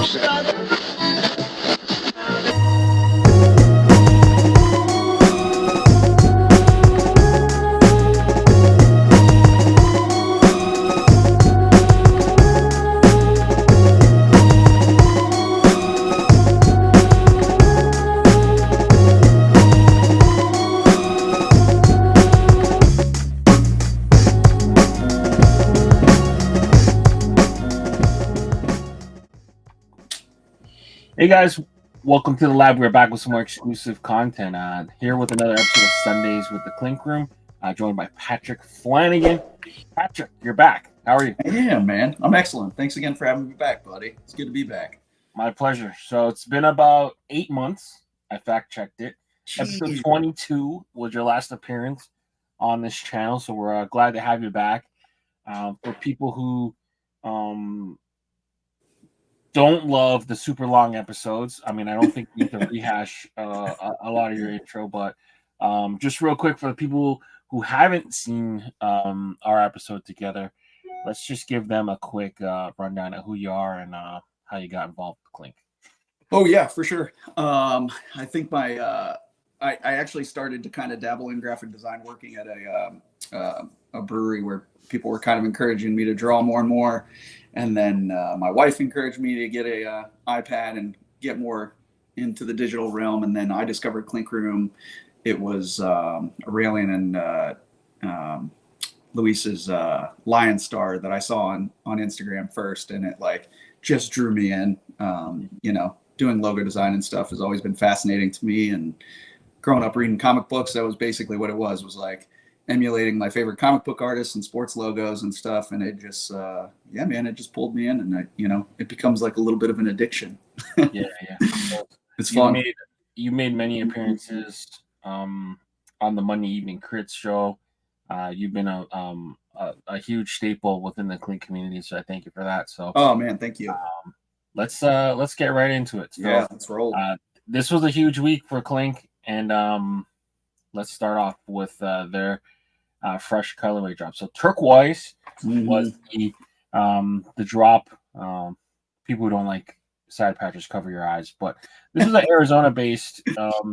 Hey guys, welcome to the lab. We're back with some more exclusive content. Here with another episode of Sundaze with the Clink Room, joined by Patrick Flanagan. Patrick, you're back. How are you? Yeah, man. I'm excellent. Thanks again for having me back, buddy. It's good to be back. My pleasure. So it's been about 8 months. I fact-checked it. Jeez. Episode 22 was your last appearance on this channel, so we're glad to have you back. For people who don't love the super long episodes. I mean, I don't think we need to rehash a lot of your intro, but just real quick for the people who haven't seen our episode together, let's just give them a quick rundown of who you are and how you got involved with Clink. Oh yeah, for sure. I think I actually started to kind of dabble in graphic design working at a brewery where people were kind of encouraging me to draw more and more. And then my wife encouraged me to get a iPad and get more into the digital realm. And then I discovered Clink Room. It was Aurelian and Luis's Lion Star that I saw on Instagram first. And it like just drew me in. Doing logo design and stuff has always been fascinating to me. And growing up reading comic books, that was basically what it was like emulating my favorite comic book artists and sports logos and stuff. And it just, it just pulled me in, and it becomes like a little bit of an addiction. Yeah. It's fun. You made many appearances on the Monday Evening Critz show. You've been a huge staple within the Clink community, so I thank you for that. So, oh man, thank you. Let's get right into it. So, yeah, let's roll. This was a huge week for Clink, and let's start off with their fresh colorway drop. So Turquoise was the drop. People who don't like side patches, cover your eyes. But this is an Arizona-based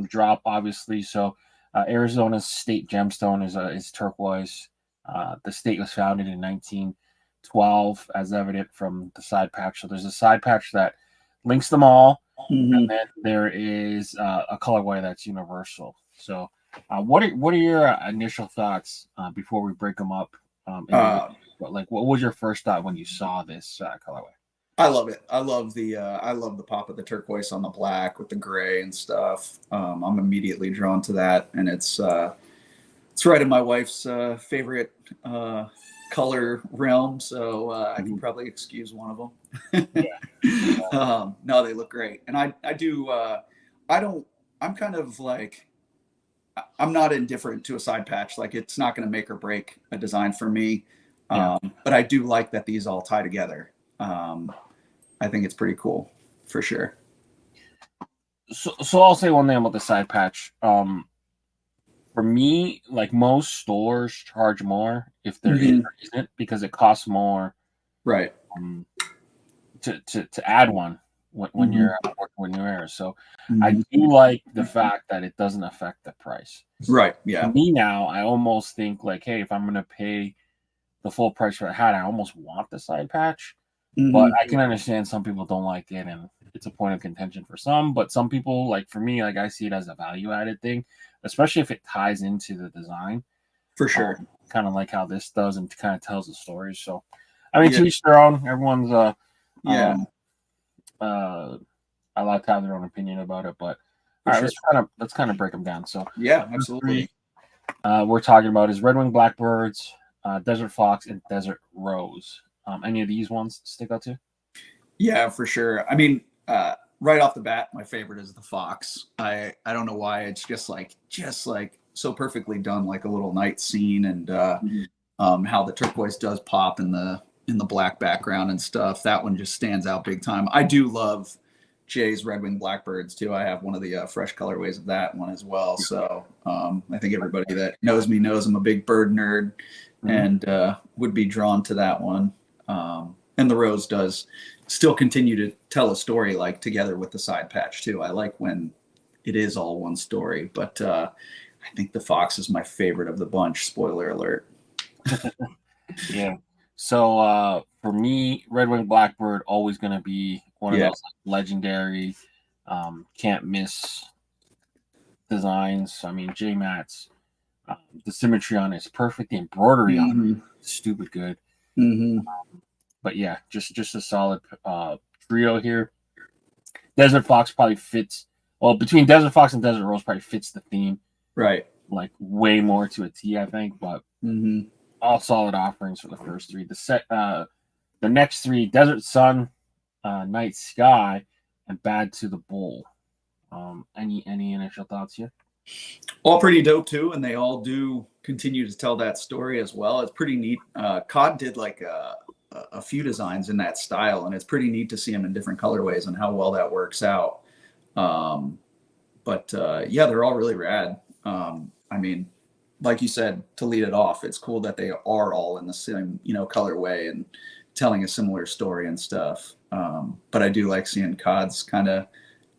drop, obviously. So Arizona's state gemstone is turquoise. The state was founded in 1912, as evident from the side patch. So there's a side patch that links them all, and then there is a colorway that's universal. So what are your initial thoughts before we break them up? What was your first thought when you saw this colorway? I love it. I love the pop of the turquoise on the black with the gray and stuff. I'm immediately drawn to that, and it's right in my wife's favorite color realm. So I can probably excuse one of them. Yeah. No, they look great, and I'm kind of like, I'm not indifferent to a side patch. Like, it's not going to make or break a design for me. But I do like that these all tie together. I think it's pretty cool for sure. So I'll say one thing about the side patch. For me, like, most stores charge more if there isn't, because it costs more, right? To add one when you're working with new errors. So I do like the fact that it doesn't affect the price. Right. Yeah. For me now, I almost think like, hey, if I'm going to pay the full price for a hat, I almost want the side patch. But I can understand some people don't like it, and it's a point of contention for some. But some people, like for me, like I see it as a value-added thing, especially if it ties into the design. For sure. Kind of like how this does, and kind of tells the story. So, I mean, to each their own. Everyone's allowed to have their own opinion about it. But all right, let's kind of break them down. So yeah, absolutely. We're talking about is Red Wing Blackbirds, Desert Fox, and Desert Rose. Any of these ones stick out to you? Yeah, for sure. I mean, right off the bat, my favorite is the Fox. I don't know why. It's just like so perfectly done, like a little night scene, and how the turquoise does pop in the black background and stuff. That one just stands out big time. I do love Jay's Red Wing Blackbirds too. I have one of the fresh colorways of that one as well. So I think everybody that knows me knows I'm a big bird nerd, and would be drawn to that one. And the rose does still continue to tell a story, like together with the side patch too. I like when it is all one story, but I think the fox is my favorite of the bunch. Spoiler alert. Yeah. So for me, Red Wing Blackbird always going to be one of those legendary, can't miss designs. I mean, J Matt's, the symmetry on it is perfect. The embroidery on it is stupid good. But yeah, just a solid trio here. Desert Fox probably fits. Well, between Desert Fox and Desert Rose probably fits the theme. Right. Like way more to a T, I think. But all solid offerings for the first three. The next three: Desert Sun, Night Sky, and Bad to the Bull. Any initial thoughts here? All pretty dope too, and they all do continue to tell that story as well. It's pretty neat. Cod did like a few designs in that style, and it's pretty neat to see them in different colorways and how well that works out. But yeah, they're all really rad. I mean, like you said, to lead it off, it's cool that they are all in the same, colorway and telling a similar story and stuff. But I do like seeing Cod's kind of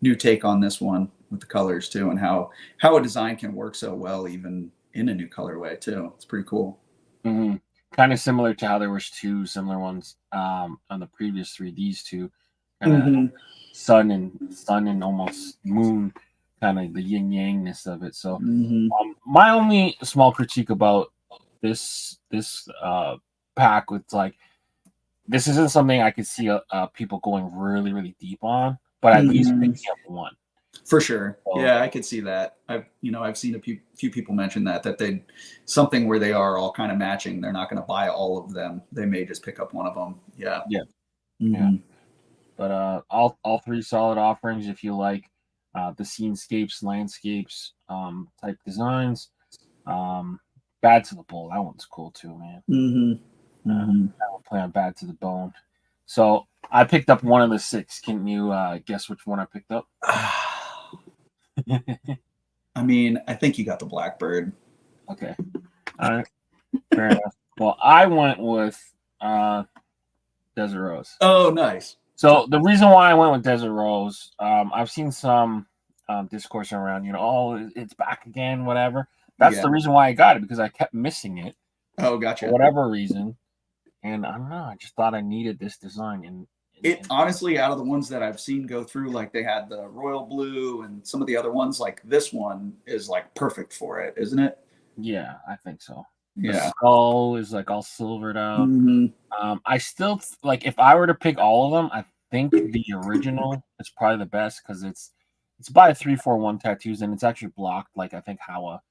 new take on this one with the colors too, and how a design can work so well even in a new colorway too. It's pretty cool. Kind of similar to how there was two similar ones on the previous three. These two, kind of sun and almost moon, kind of the yin yangness of it. So my only small critique about this pack was like, this isn't something I could see people going really, really deep on, but at least picking up one. For sure. So, yeah, I could see that. I've seen a few people mention that they something where they are all kind of matching. They're not going to buy all of them. They may just pick up one of them. Yeah. Yeah. Yeah. But all three solid offerings if you like the scenescapes, landscapes type designs. Bad to the Bull. That one's cool too, man. I will play on Bad to the Bone. So I picked up one of the six. Can you guess which one I picked up? I mean, I think you got the Blackbird. Okay. All right. Fair enough. Well, I went with Desert Rose. Oh, nice. So the reason why I went with Desert Rose, I've seen some discourse around, it's back again, whatever. That's the reason why I got it, because I kept missing it. Oh, gotcha. For whatever reason. And I don't know, I just thought I needed this design. And honestly, out of the ones that I've seen go through, like they had the royal blue and some of the other ones, like this one is like perfect for it, isn't it? Yeah, I think so. Yeah. The skull is like all silvered out. I still like, if I were to pick all of them, I think the original is probably the best because it's by 341 Tattoos, and it's actually blocked like I think how a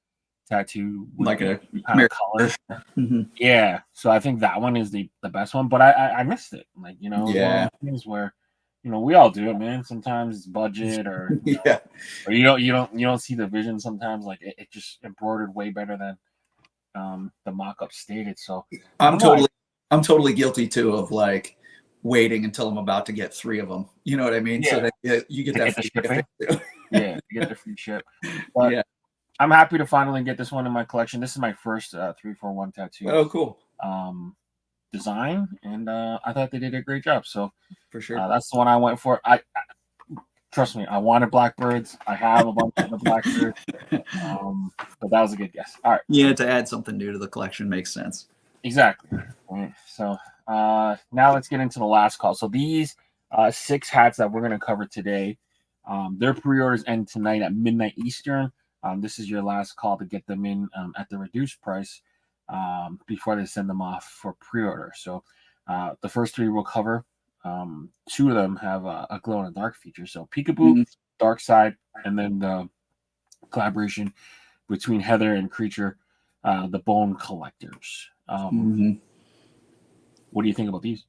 tattoo like a kind of color. Yeah, so I think that one is the best one, but I missed it, like things where we all do it, man. Sometimes it's budget or or you don't see the vision sometimes, like it just embroidered way better than the mock-up stated. So I'm totally guilty too of like waiting until I'm about to get three of them, you know what I mean? So that you get that free shipping too. You get the free ship. But I'm happy to finally get this one in my collection. This is my first 341 tattoo. Oh, cool. Design, and I thought they did a great job. So for sure, that's the one I went for. I trust me, I wanted Blackbirds. I have a bunch of the Blackbirds, but that was a good guess. All right, yeah, to add something new to the collection makes sense. Exactly. Right. So now let's get into the last call. So these 6 hats that we're going to cover today, their pre-orders end tonight at midnight Eastern. This is your last call to get them in at the reduced price before they send them off for pre-order. So the first 3 we'll cover. 2 of them have a glow in the dark feature. So Peekaboo, Dark Side, and then the collaboration between Heather and Creature, the Bone Collectors. What do you think about these?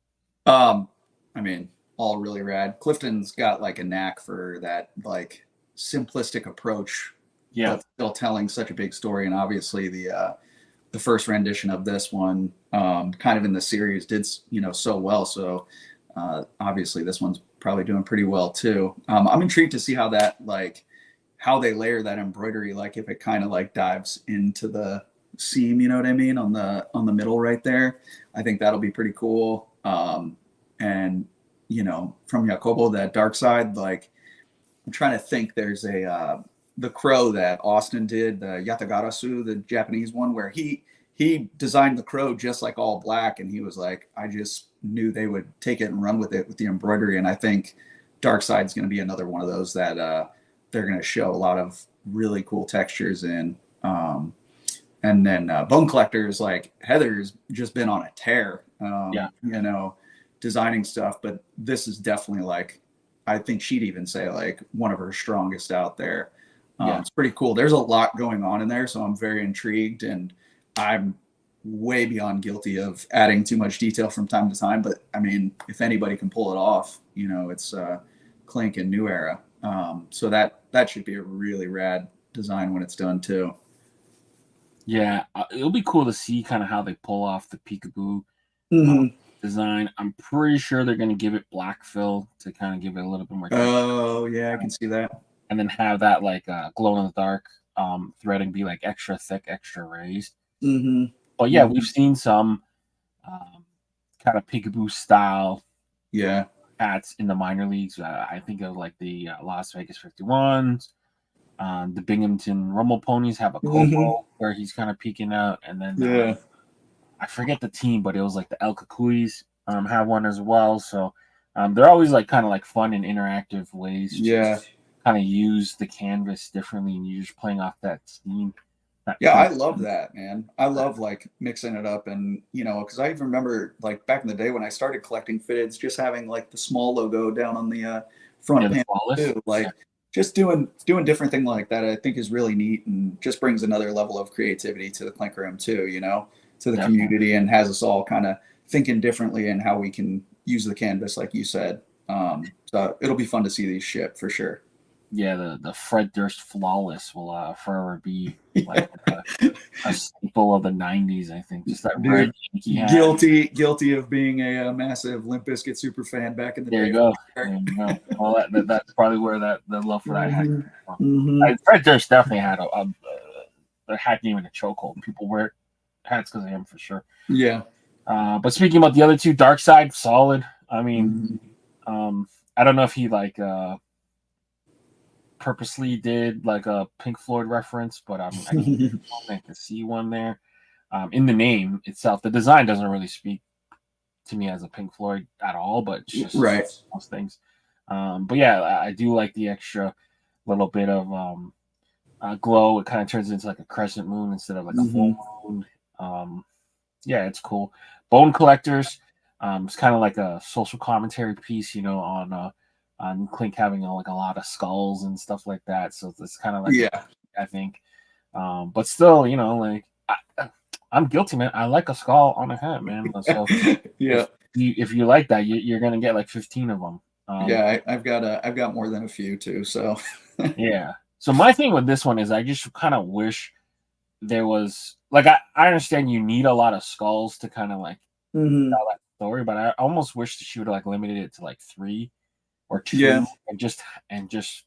I mean, all really rad. Clifton's got like a knack for that like simplistic approach. Yeah, but still telling such a big story, and obviously the first rendition of this one, kind of in the series, did so well. So obviously this one's probably doing pretty well too. I'm intrigued to see how they layer that embroidery, like if it kind of like dives into the seam, you know what I mean, on the middle right there. I think that'll be pretty cool. and from Jacobo, that dark side, like I'm trying to think. There's the crow that Austin did, the Yatagarasu, the Japanese one, where he designed the crow just like all black, and he was like, I just knew they would take it and run with it with the embroidery. And I think dark side's going to be another one of those that they're going to show a lot of really cool textures in. And then Bone Collectors, like Heather's just been on a tear, designing stuff. But this is definitely, like, I think she'd even say, like, one of her strongest out there. It's pretty cool. There's a lot going on in there, so I'm very intrigued, and I'm way beyond guilty of adding too much detail from time to time. But I mean, if anybody can pull it off, it's Clink and New Era. So that should be a really rad design when it's done too. Yeah, it'll be cool to see kind of how they pull off the peekaboo design. I'm pretty sure they're going to give it black fill to kind of give it a little bit more. Oh yeah, I can see that. And then have that like glow in the dark threading be like extra thick, extra raised. But yeah, we've seen some kind of peekaboo style hats in the minor leagues. I think of like the Las Vegas 51s. The Binghamton Rumble Ponies have a Kobo where he's kind of peeking out, and then I forget the team, but it was like the El Cacuis have one as well. So they're always like kind of like fun and interactive ways to kind of use the canvas differently, and you're just playing off that steam. I love that, man. I love like mixing it up, and because I even remember like back in the day when I started collecting fitteds, just having like the small logo down on the front panel too, like. Just doing different things like that, I think is really neat, and just brings another level of creativity to the Clink Room too, to the community, and has us all kind of thinking differently in how we can use the canvas, like you said. So it'll be fun to see these ship for sure. Yeah, the Fred Durst Flawless will forever be like a staple of the 90s, I think. Just that red Yankee hat. Guilty of being a massive Limp Bizkit super fan back in the day. There you go. Well, that's probably where the love for that hat came from. Fred Durst definitely had a hat game in a chokehold. People wear hats because of him for sure. Yeah. But speaking about the other two, Dark Side, solid. I mean, I don't know if he like purposely did like a Pink Floyd reference, but I can see one there. In the name itself, the design doesn't really speak to me as a Pink Floyd at all, but it's just most things. But yeah, I do like the extra little bit of glow. It kind of turns into like a crescent moon instead of like a full moon. Yeah, it's cool. Bone Collectors, it's kind of like a social commentary piece, on Clink having like a lot of skulls and stuff like that. So it's kind of like I think, but still, like I'm guilty, man. I like a skull on a hat, man. So if you like that, you're gonna get like 15 of them. I've got more than a few too. So yeah. So my thing with this one is I just kind of wish there was like I understand you need a lot of skulls to kind of like tell that story, but I almost wish that she would have like limited it to like 3 or 2 and just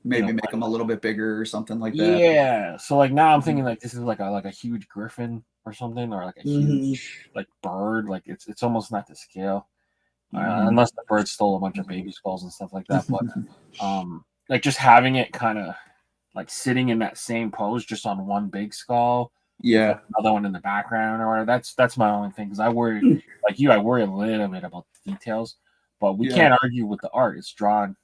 maybe make them a little bit bigger or something like that. Yeah. So like now I'm thinking like this is like a huge griffin or something, or like a huge like bird. Like it's almost not to scale, unless the bird stole a bunch of baby skulls and stuff like that. But like just having it kind of like sitting in that same pose, just on one big skull. Yeah. Another one in the background or whatever. That's my only thing, because I worry like you. I worry a little bit about the details, but we can't argue with the art. It's drawn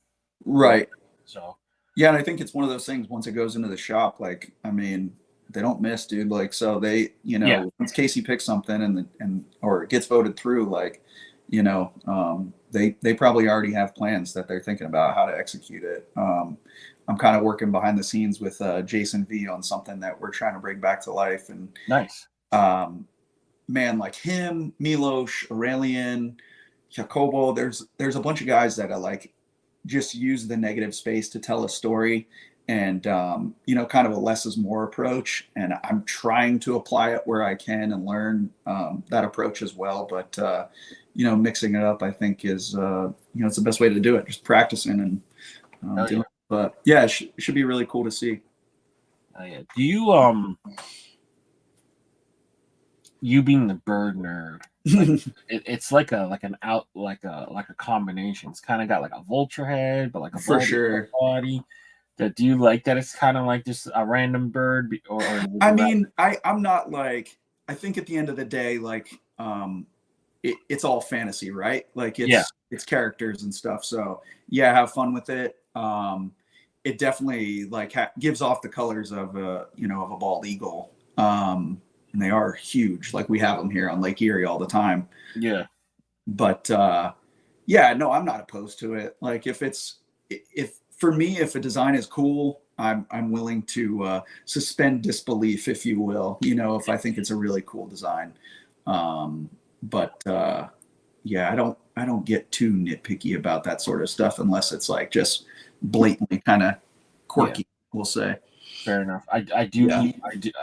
right. So. Yeah, and I think it's one of those things, once it goes into the shop, like, I mean, they don't miss, dude. Like, so they, once Casey picks something or it gets voted through, like, they probably already have plans that they're thinking about how to execute it. I'm kind of working behind the scenes with Jason V on something that we're trying to bring back to life. And nice. Man, like him, Milos, Aurelian, Jacobo, there's a bunch of guys that are like, just use the negative space to tell a story, and kind of a less is more approach, and I'm trying to apply it where I can and learn that approach as well. But mixing it up, I think, is it's the best way to do it, just practicing and doing it. But yeah, it should be really cool to see. Do you you being the bird nerd, like, it's like a combination. It's kind of got like a vulture head, but like a For bulbous sure. body. Do you like that? It's kind of like just a random bird, or would I you rather? mean, I'm not like, I think at the end of the day, like, it's all fantasy, right? Like Yeah, it's characters and stuff. So yeah, have fun with it. It definitely like gives off the colors of of a bald eagle. And they are huge. Like we have them here on Lake Erie all the time. yeah, But yeah, no, I'm not opposed to it. Like if for me, if a design is cool, I'm willing to suspend disbelief, if you will. If I think it's a really cool design. But yeah, I don't get too nitpicky about that sort of stuff unless it's like just blatantly kind of yeah. quirky, we'll say. Fair enough. Yeah.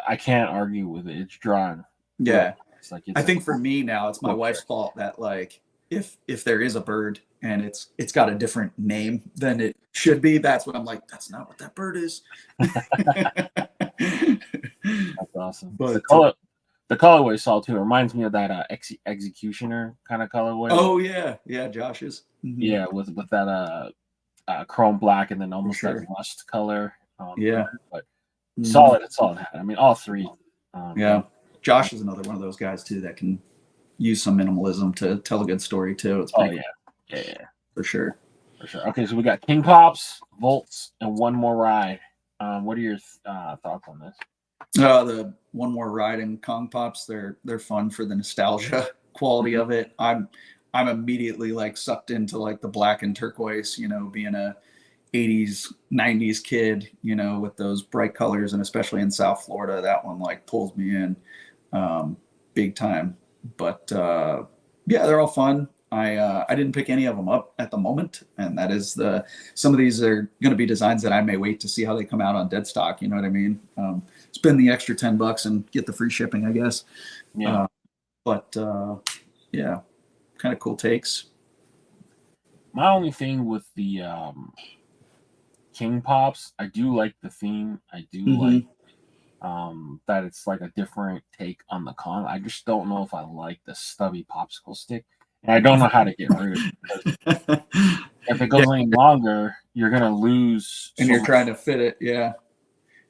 I can't argue with it. It's drawn real Yeah. nice. Like I it's a think for me now, it's my cool wife's fault that like if there is a bird and it's got a different name than it should be, that's when I'm like, that's not what that bird is. That's awesome. But The colorway saw too reminds me of that executioner kind of colorway. oh yeah, Josh's. Yeah, with that chrome black and then For almost that sure. rust color. Yeah. But Mhm. solid hat. I mean, all three. Yeah. Josh is another one of those guys too that can use some minimalism to tell a good story too. It's Oh pretty yeah, cool yeah, for sure. for sure. Okay, so we got King Pops, Volts, and One More Ride. What are your thoughts on this? The one more ride in Kong Pops, they're fun for the nostalgia quality of it. I'm immediately like sucked into like the black and turquoise, being a 80s 90s kid, with those bright colors, and especially in South Florida, that one like pulls me in big time. But yeah, they're all fun. I didn't pick any of them up at the moment, and that is some of these are going to be designs that I may wait to see how they come out on dead stock. You know what I mean? Spend the extra $10 and get the free shipping, I guess. Yeah. But yeah, kind of cool takes. My only thing with the King Pops, I do like the theme. I do like that it's like a different take on the Kong. I just don't know if I like the stubby popsicle stick. And I don't know how to get rid of it. Because if it Yeah, goes any longer, you're gonna lose and so you're much. trying to fit it. Yeah,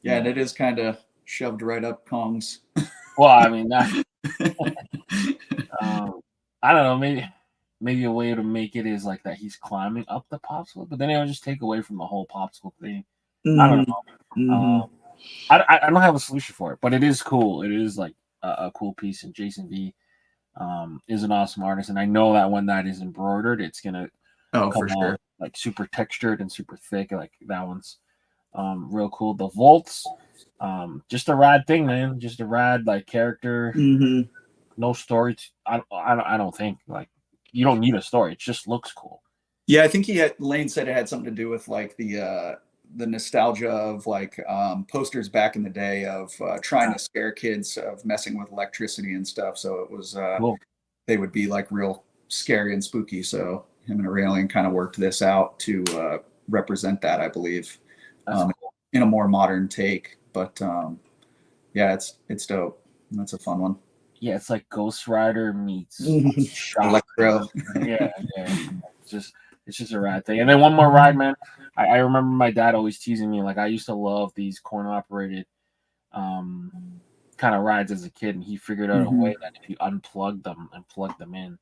and Yeah. it is kind of shoved right up Kong's. Well, I mean, I don't know. Maybe a way to make it is like that he's climbing up the popsicle, but then it would just take away from the whole popsicle thing. I don't know. I don't have a solution for it, but it is cool. It is like a cool piece, and Jason V is an awesome artist, and I know that when that is embroidered, it's gonna Oh, for come sure. out like super textured and super thick. Like that one's real cool. The Volts, just a rad thing, man. Just a rad like character. No story. I don't think like you don't need a story. It just looks cool. Yeah, I think Lane said it had something to do with like the nostalgia of like posters back in the day of trying to scare kids of messing with electricity and stuff. So it was Cool. they would be like real scary and spooky. So him and Aurelian kind of worked this out to represent that, I believe, That's cool. in a more modern take. But yeah, it's dope. That's a fun one. Yeah, it's like Ghost Rider meets Shock. Electro. Yeah. It's just a rad thing. And then one more ride, man. I remember my dad always teasing me like I used to love these coin operated kind of rides as a kid, and he figured out a way that if you unplug them and plug them in,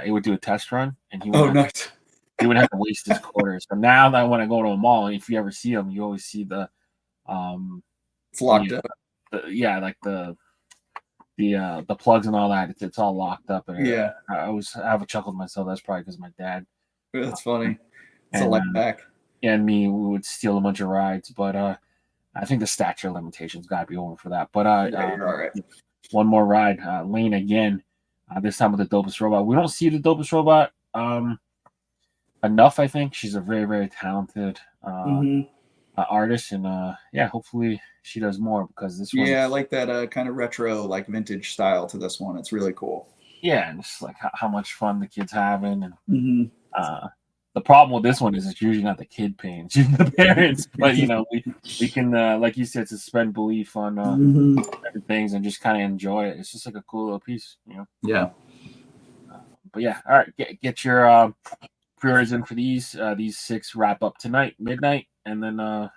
it would do a test run, and he wouldn't Nice. He wouldn't have to waste his quarters. So now that when I go to a mall, if you ever see them, you always see the It's locked up. like the plugs and all that. It's all locked up. And Yeah, I always have a chuckle to myself. That's probably because my dad that's funny. It's a and light back. and me we would steal a bunch of rides, but I think the statute of limitations got to be over for that. But Yeah, you're all right. one more ride, Lane again. This time with the dopest robot. We don't see the dopest robot enough. I think she's a very very talented artist, and yeah, hopefully she does more because this one. Yeah, I like that kind of retro, like vintage style to this one. It's really cool. Yeah, and it's like how much fun the kids having, and the problem with this one is it's usually not the kid paying, it's usually the parents. But we can like you said, suspend belief on certain things and just kind of enjoy it. It's just like a cool little piece, Yeah. But yeah, all right, get your pre-orders in for these 6 wrap up tonight, midnight, and then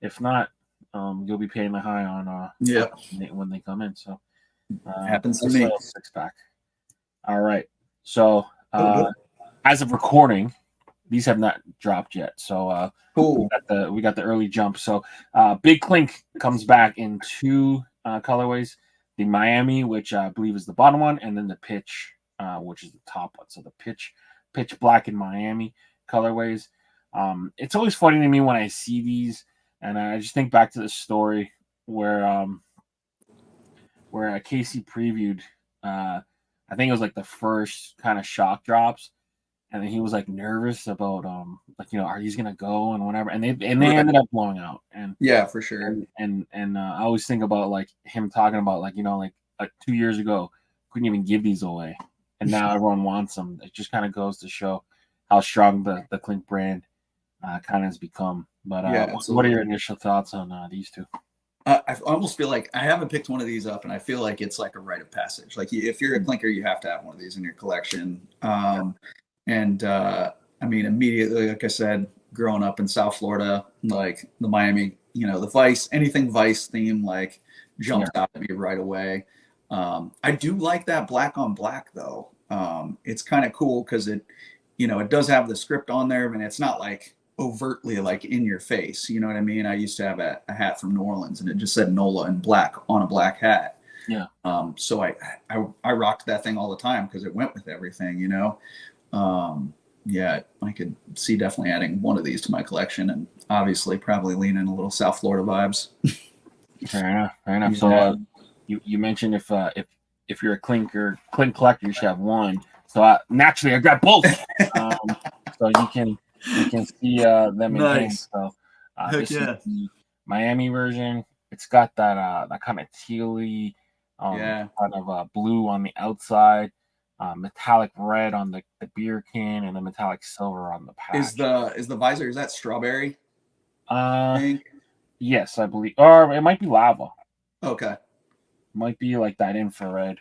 if not, you'll be paying the high on when they come in. So happens to me. 6-pack. All right. So as of recording, these have not dropped yet. So cool. we got the early jump. So Big Clink comes back in 2 colorways: the Miami, which I believe is the bottom one, and then the Pitch, which is the top one. So the Pitch Black and Miami colorways. It's always funny to me when I see these, and I just think back to the story where Casey previewed. I think it was like the first kind of shock drops, and then he was like nervous about are these gonna go and whatever, and they ended up blowing out. And yeah, for sure. And I always think about like him talking about like 2 years ago couldn't even give these away, and now everyone wants them. It just kind of goes to show how strong the Clink brand kind of has become. But what are your initial thoughts on these 2? I almost feel like I haven't picked one of these up, and I feel like it's like a rite of passage. Like if you're a clinker, you have to have one of these in your collection. And I mean, immediately, like I said, growing up in South Florida, like the Miami, the Vice, anything Vice theme, like jumps out at me right away. I do like that black on black though. It's kind of cool because it does have the script on there, and it's not like overtly like in your face. You know what I mean? I used to have a hat from New Orleans, and it just said NOLA in black on a black hat. Yeah. So I rocked that thing all the time because it went with everything, yeah, I could see definitely adding one of these to my collection, and obviously probably lean in a little South Florida vibes. Fair enough. So you mentioned if you're a Clink collector, you should have one. So naturally, I got both. So you can see them in hand. So this is the Miami version. It's got that kind of tealy, kind of blue on the outside. Metallic red on the beer can, and the metallic silver on the patch. Is the visor, is that strawberry? Yes, I believe, or it might be lava. Okay. Might be like that infrared.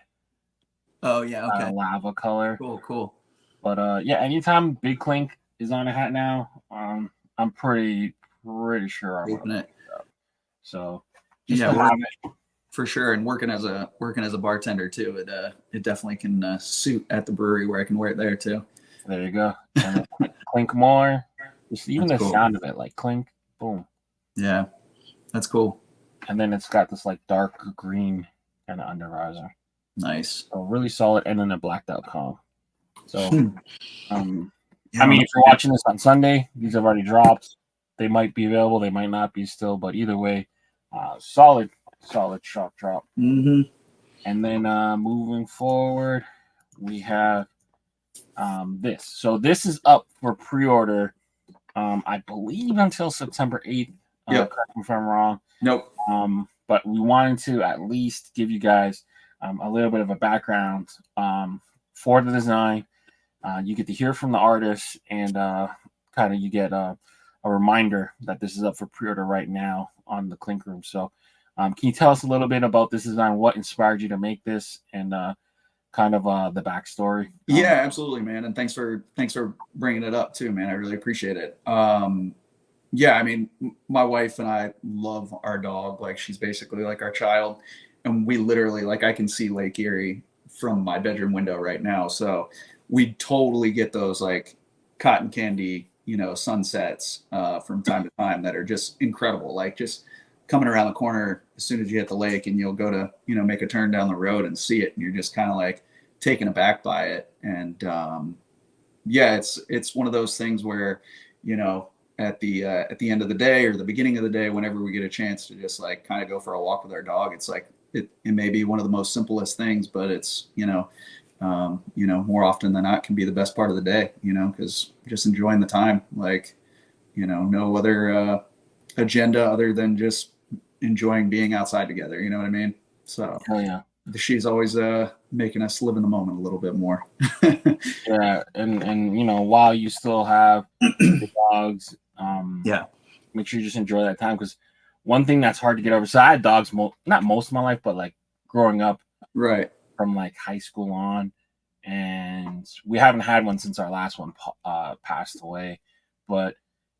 Oh yeah, okay. Lava color. Cool. But anytime Big Clink is on a hat now, I'm pretty sure I'm gonna pick it up. So just to have it. For sure, and working as a bartender too, it definitely can suit at the brewery where I can wear it there too. There you go. And Clink more. Just even the sound of it, like clink, boom. Yeah, that's cool. And then it's got this like dark green kind of under visor. Nice. So really solid, and then a blacked out column. So, I mean, if you're watching this on Sunday, these have already dropped. They might be available, they might not be still, but either way, solid shock drop. Mm-hmm. And then moving forward, we have this. So this is up for pre-order, I believe until September 8th. Correct me if I'm wrong. Nope. But we wanted to at least give you guys a little bit of a background for the design. You get to hear from the artist, and kind of you get a reminder that this is up for pre-order right now on the Clink Room. So can you tell us a little bit about this design, what inspired you to make this, and kind of the backstory? Yeah, absolutely, man. And thanks for bringing it up too, man. I really appreciate it. Yeah, I mean, my wife and I love our dog. Like, she's basically like our child. And we literally, like, I can see Lake Erie from my bedroom window right now. So we totally get those like cotton candy, sunsets from time to time that are just incredible. Like, just coming around the corner as soon as you hit the lake, and you'll go to, make a turn down the road and see it. And you're just kind of like taken aback by it. And yeah, it's one of those things where, at the end of the day or the beginning of the day, whenever we get a chance to just like kind of go for a walk with our dog, it's like, it may be one of the most simplest things, but it's, more often than not can be the best part of the day, because just enjoying the time, like, no other agenda other than just enjoying being outside together. You know what I mean? So yeah, she's always making us live in the moment a little bit more. Yeah, and you know, while you still have the dogs, Yeah. make sure you just enjoy that time, because one thing that's hard to get over. So I had dogs, not most of my life, but like growing up, Right. from like high school on, and we haven't had one since our last one passed away. But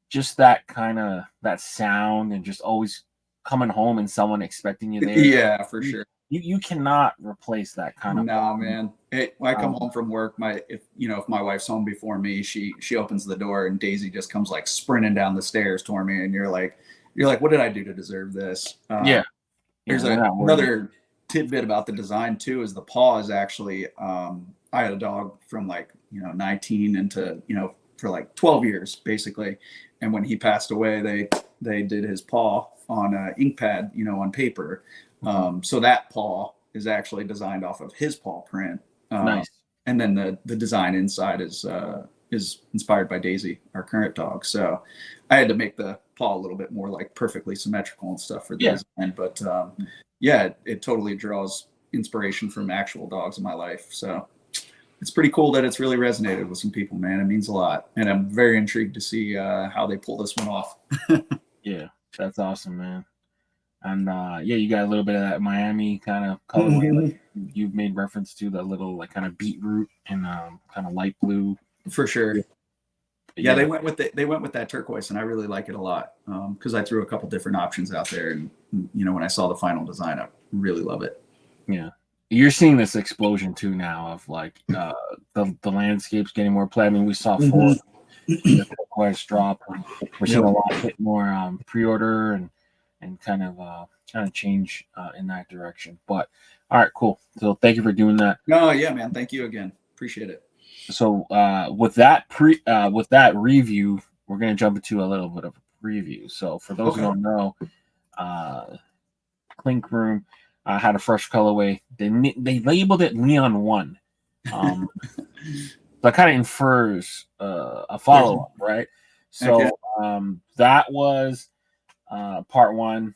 just that kind of that sound, and just always coming home and someone expecting you there. Yeah, for sure. You cannot replace that kind of. No, man. I come home from work. If my wife's home before me, she opens the door and Daisy just comes like sprinting down the stairs toward me, and you're like, what did I do to deserve this? Yeah. There's another tidbit about the design too. Is the paw is actually I had a dog from like 19 into for like 12 years basically, and when he passed away, they did his paw on an ink pad, on paper. So that paw is actually designed off of his paw print. Nice. And then the design inside is inspired by Daisy, our current dog. So I had to make the paw a little bit more like perfectly symmetrical and stuff for the design. But it totally draws inspiration from actual dogs in my life. So it's pretty cool that it's really resonated with some people, man. It means a lot. And I'm very intrigued to see how they pull this one off. Yeah, that's awesome, man. And you got a little bit of that Miami kind of colorway. Like you've made reference to the little like kind of beetroot and kind of light blue. For sure. Yeah, they went with that turquoise, and I really like it a lot because I threw a couple different options out there, and when I saw the final design, I really love it. Yeah, you're seeing this explosion too now of like the landscapes getting more play. I mean, we saw 4 the turquoise drop. We're seeing a lot hit more pre-order and kind of change in that direction. But all right, cool. So thank you for doing that. No, yeah, man. Thank you again. Appreciate it. So with that review, we're gonna jump into a little bit of a preview. So for those who don't know, Clink Room had a fresh colorway. They labeled it Leon 1. That kind of infers a follow up, right? So that was part 1.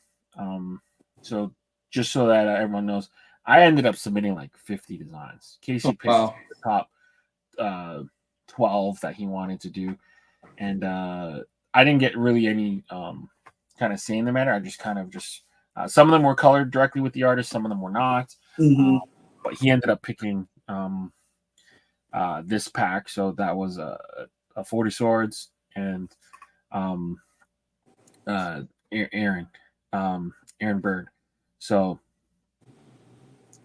So just so that everyone knows, I ended up submitting like 50 designs. Casey picked the top 12 that he wanted to do, and I didn't get really any kind of say in the matter. I just kind of some of them were colored directly with the artist, some of them were not. But he ended up picking this pack, so that was a 40 swords and Aaron Bird. So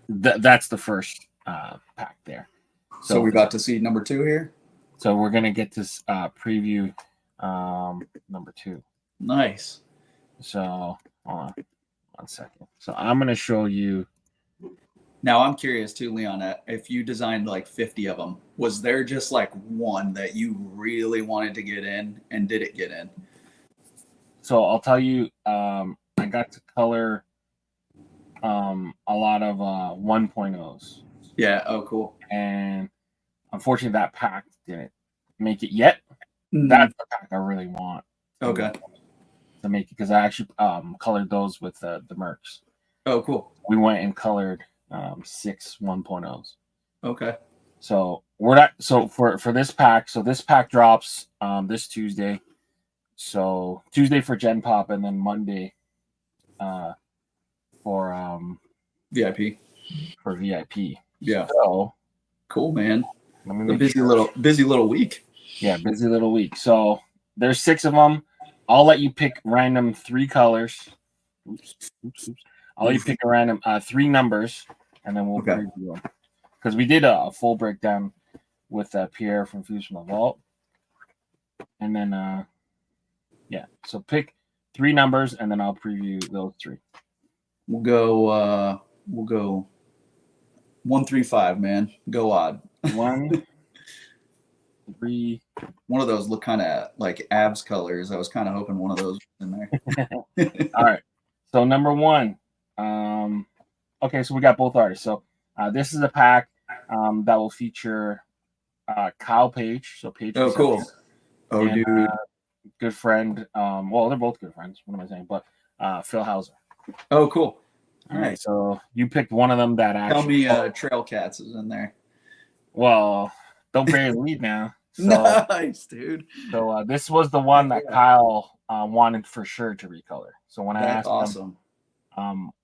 that's the first pack there. So we got to see number 2 here. So we're gonna get this preview number 2. Nice. So hold on 1 second. So I'm gonna show you. Now I'm curious too, Leon, if you designed like 50 of them, was there just like one that you really wanted to get in, and did it get in? So I'll tell you, I got to color a lot of 1.0s. Yeah. Oh, cool. And unfortunately, that pack didn't make it yet. That's the pack I really want. Okay. To make it, because I actually colored those with the Mercs. Oh, cool. We went and colored 6 1.0s. Okay. So we're not. So for this pack, so this pack drops this Tuesday. So Tuesday for Gen Pop, and then Monday for VIP. For VIP. Yeah. So cool, man. A busy little week. Yeah, busy little week. So there's 6 of them. I'll let you pick random 3 colors. Oops. I'll let you pick a random 3 numbers, and then we'll preview them. Because we did a full breakdown with Pierre from Fuse from the Vault. And then, so pick 3 numbers, and then I'll preview those 3. We'll go 1, 3, 5, man. Go odd. 1, 3. One of those look kind of like abs colors. I was kind of hoping one of those was in there. All right. So number 1. Okay, so we got both artists. So this is a pack that will feature Kyle Page. So Page. Oh, cool. Oh, and, dude. Good friend. Well, they're both good friends. What am I saying? But Phil Hauser. Oh, cool. All right, so you picked one of them that actually. Tell me, Trail Cats is in there. Well, don't bury the lead now. So, nice, dude. So this was the one that Kyle wanted for sure to recolor. So when I asked him,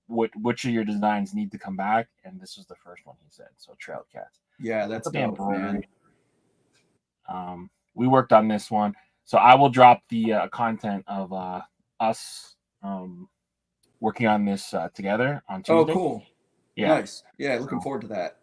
which of your designs need to come back, and this was the first one he said. So Trail Cats. Yeah, that's dope, man. We worked on this one, so I will drop the content of us working on this together on Tuesday. Oh, cool. Yeah, nice. Yeah, looking forward to that.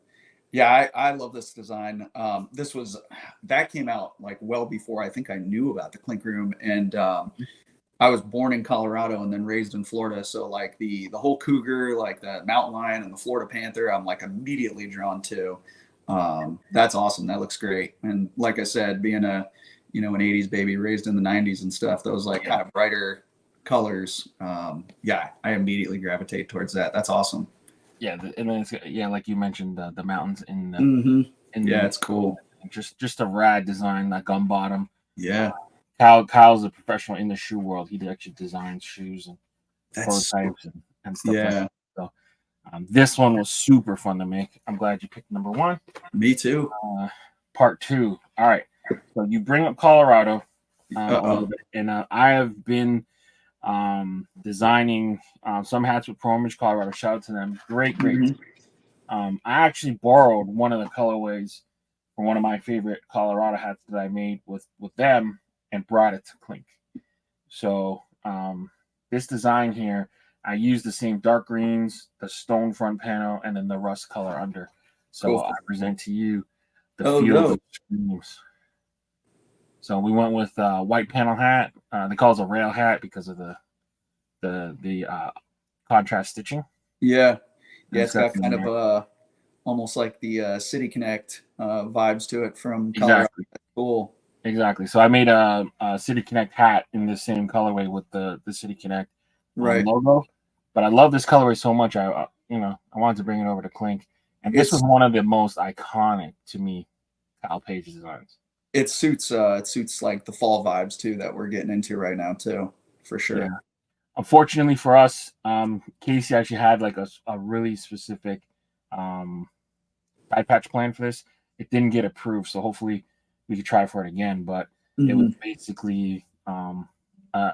Yeah, I love this design. That came out like well before I think I knew about the Clink Room, and I was born in Colorado and then raised in Florida. So like the whole cougar, like the mountain lion and the Florida panther, I'm like immediately drawn to. That's awesome. That looks great. And like I said, being an 80s baby raised in the 90s and stuff, those like kind of brighter colors. I immediately gravitate towards that. That's awesome. Yeah, and then it's, like you mentioned, the mountains in. It's cool. Just a rad design, that gum bottom. Yeah. Kyle's a professional in the shoe world. He actually designs shoes and prototypes and stuff. Yeah. Like that. So this one was super fun to make. I'm glad you picked number one. Me too. Part two. All right. So you bring up Colorado, and I have been designing some hats with Pro Image Colorado. Shout out to them. Great. I actually borrowed one of the colorways from one of my favorite Colorado hats that I made with them and brought it to Clink. So this design here, I used the same dark greens, the stone front panel, and then the rust color under. So cool. I present to you the field of screams. So we went with white panel hat. They call it a rail hat because of the contrast stitching. Yeah, it's got kind of almost like the City Connect vibes to it from Colorado. Exactly. That's cool. Exactly. So I made a City Connect hat in the same colorway with the City Connect logo. But I love this colorway so much. I wanted to bring it over to Clink, and this was one of the most iconic to me Kyle Page designs. It suits like the fall vibes too that we're getting into right now too, for sure. Yeah. Unfortunately for us, Casey actually had like a really specific side patch plan for this. It didn't get approved, so hopefully we could try for it again. But it was basically an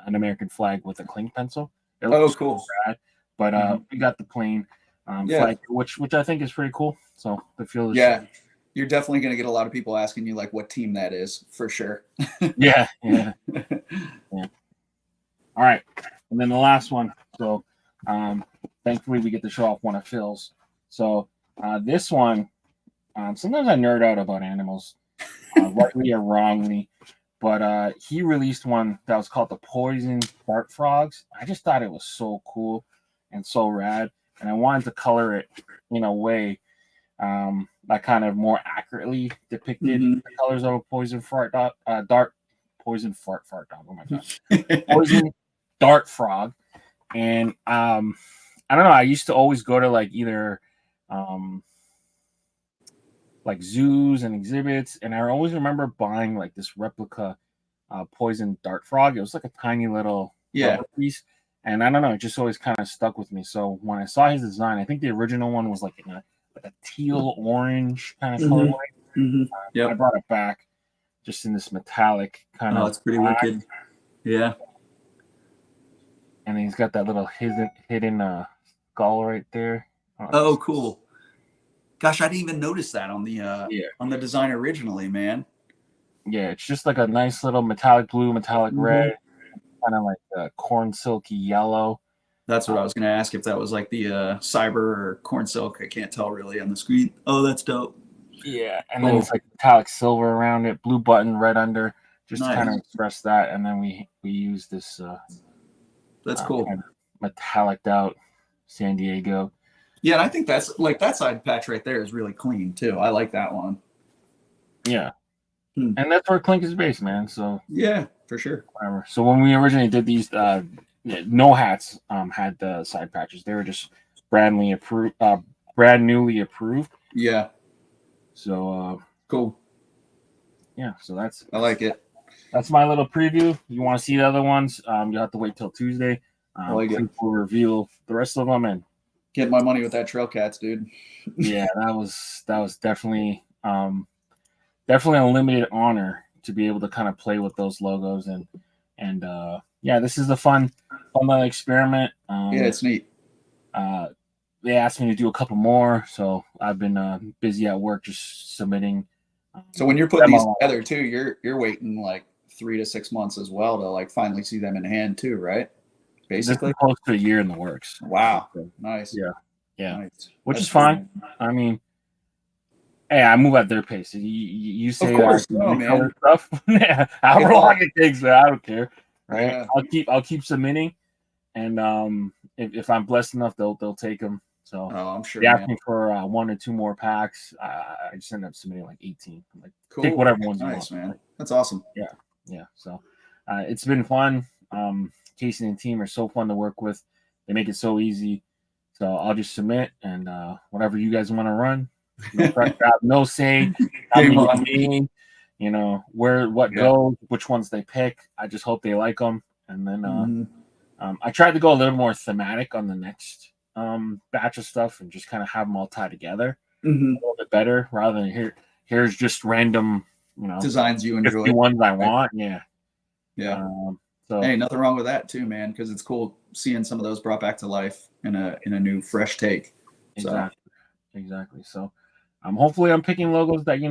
American flag with a Clink pencil. Cool! Rad, but we got the plain flag, which I think is pretty cool. So the feel is you're definitely going to get a lot of people asking you like what team that is for sure. Yeah. All right. And then the last one. So thankfully we get to show off one of Phil's. So this one, sometimes I nerd out about animals, rightly or wrongly, but he released one that was called the Poison Dart Frogs. I just thought it was so cool and so rad. And I wanted to color it in a way that kind of more accurately depicted the colors of a poison poison dart frog. And I don't know, I used to always go to like either like zoos and exhibits, and I always remember buying like this replica poison dart frog. It was like a tiny little piece, and I don't know, it just always kind of stuck with me. So when I saw his design, I think the original one was like in a teal orange kind of colorway. I brought it back just in this metallic kind of. Oh, it's pretty wicked. Yeah. And he's got that little hidden skull right there. Oh, cool. Gosh, I didn't even notice that on the design originally, man. Yeah, it's just like a nice little metallic blue, metallic red, kind of like a corn silky yellow. That's what I was going to ask, if that was like the cyber or corn silk. I can't tell really on the screen. Oh, that's dope. Yeah, and then it's like metallic silver around it, blue button, red under, just to kind of express that. And then we use this. That's cool. Kind of metalliced out San Diego. Yeah, and I think that's like that side patch right there is really clean too. I like that one. Yeah, and that's where Clink is based, man. So yeah, for sure. Whatever. So when we originally did these. No hats had the side patches. They were just brand newly approved. Yeah. So cool. Yeah. So I like it. That's my little preview. You want to see the other ones? You'll have to wait till Tuesday. I like it. We'll reveal the rest of them and Get my money with that Trail Cats, dude. Yeah, that was definitely definitely a limited honor to be able to kind of play with those logos and yeah, this is a fun little experiment. Yeah, it's neat. They asked me to do a couple more, so I've been busy at work just submitting. So when you're putting these together too, you're waiting like 3 to 6 months as well to like finally see them in hand too, right? Basically, close to a year in the works. Wow, nice. Yeah, nice. Which That's is fine. Cool. I mean, hey, I move at their pace. You say of course, no, man. Stuff. However long it takes, I don't care. Right? Yeah. I'll keep submitting, and if I'm blessed enough, they'll take them. So I'm sure. They asked me for 1 or 2 more packs. I just ended up submitting like 18. I'm like, cool. Take whatever ones you want. Man. That's awesome. Yeah. So it's been fun. Casey and team are so fun to work with. They make it so easy. So I'll just submit, and whatever you guys want to run, no say, what goes, which ones they pick. I just hope they like them, and then I tried to go a little more thematic on the next batch of stuff, and just kind of have them all tied together a little bit better, rather than here's just random, designs you enjoy, the ones I want. Yeah. So hey, nothing wrong with that too, man, because it's cool seeing some of those brought back to life in a new, fresh take. Exactly. So hopefully I'm picking logos that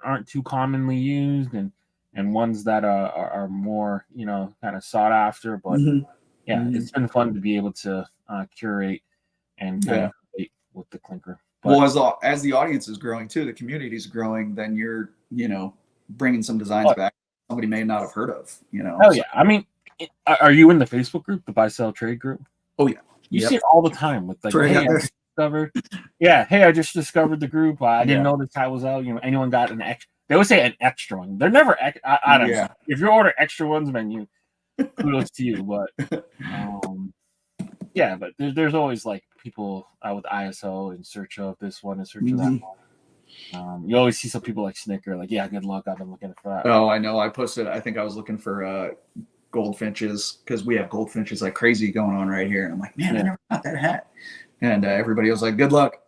aren't too commonly used, and ones that are more kind of sought after. But it's been fun to be able to curate and kind of create with the Clink Room. Well, as the audience is growing too, the community is growing, then you're bringing some designs back somebody may not have heard of. Oh yeah, I mean. Are you in the Facebook group, the buy sell trade group? Oh yeah, you see it all the time with like, hey, I just discovered the group. I didn't know this tag was out. Anyone got an extra? They always say an extra one. They're never. I don't know. If you order extra ones, man, kudos to you. But but there's always like people with ISO in search of this one, in search of that one. You always see some people like snicker, like, yeah, good luck. I've been looking for that. Oh, I know. I posted. I think I was looking for goldfinches, because we have goldfinches like crazy going on right here, and I'm like, man, I never got that hat, and everybody was like, good luck.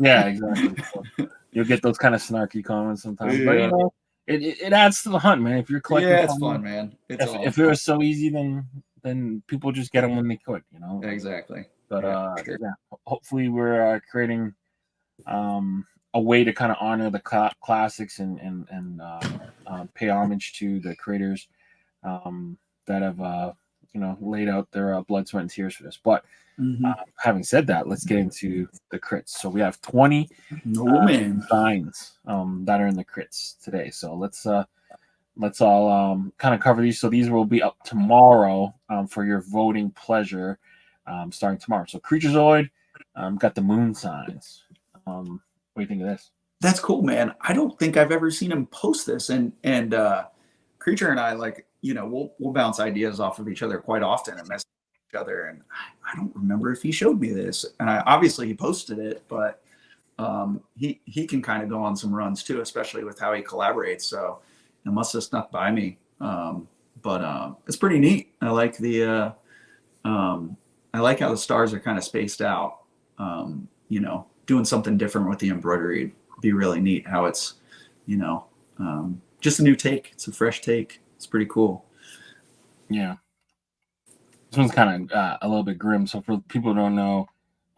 Yeah, exactly. So you'll get those kind of snarky comments sometimes, but it adds to the hunt, man. If you're collecting, it's fun, man. If it was so easy, then people just get them when they could, Exactly. But hopefully we're creating a way to kind of honor the classics and pay homage to the creators that have laid out their blood, sweat, and tears for this. But having said that, let's get into the crits. So we have 20 designs that are in the crits today. So let's all kind of cover these. So these will be up tomorrow for your voting pleasure, starting tomorrow. So Creaturezoid got the moon signs. What do you think of this? That's cool, man. I don't think I've ever seen him post this, and Creature and I, like, we'll bounce ideas off of each other quite often and mess with each other. And I don't remember if he showed me this. And obviously he posted it, but he can kind of go on some runs too, especially with how he collaborates. So it must have snuck by me. But it's pretty neat. I like I like how the stars are kind of spaced out. Doing something different with the embroidery would be really neat. How it's, just a new take. It's a fresh take. It's pretty cool. Yeah. This one's kind of a little bit grim. So for people who don't know.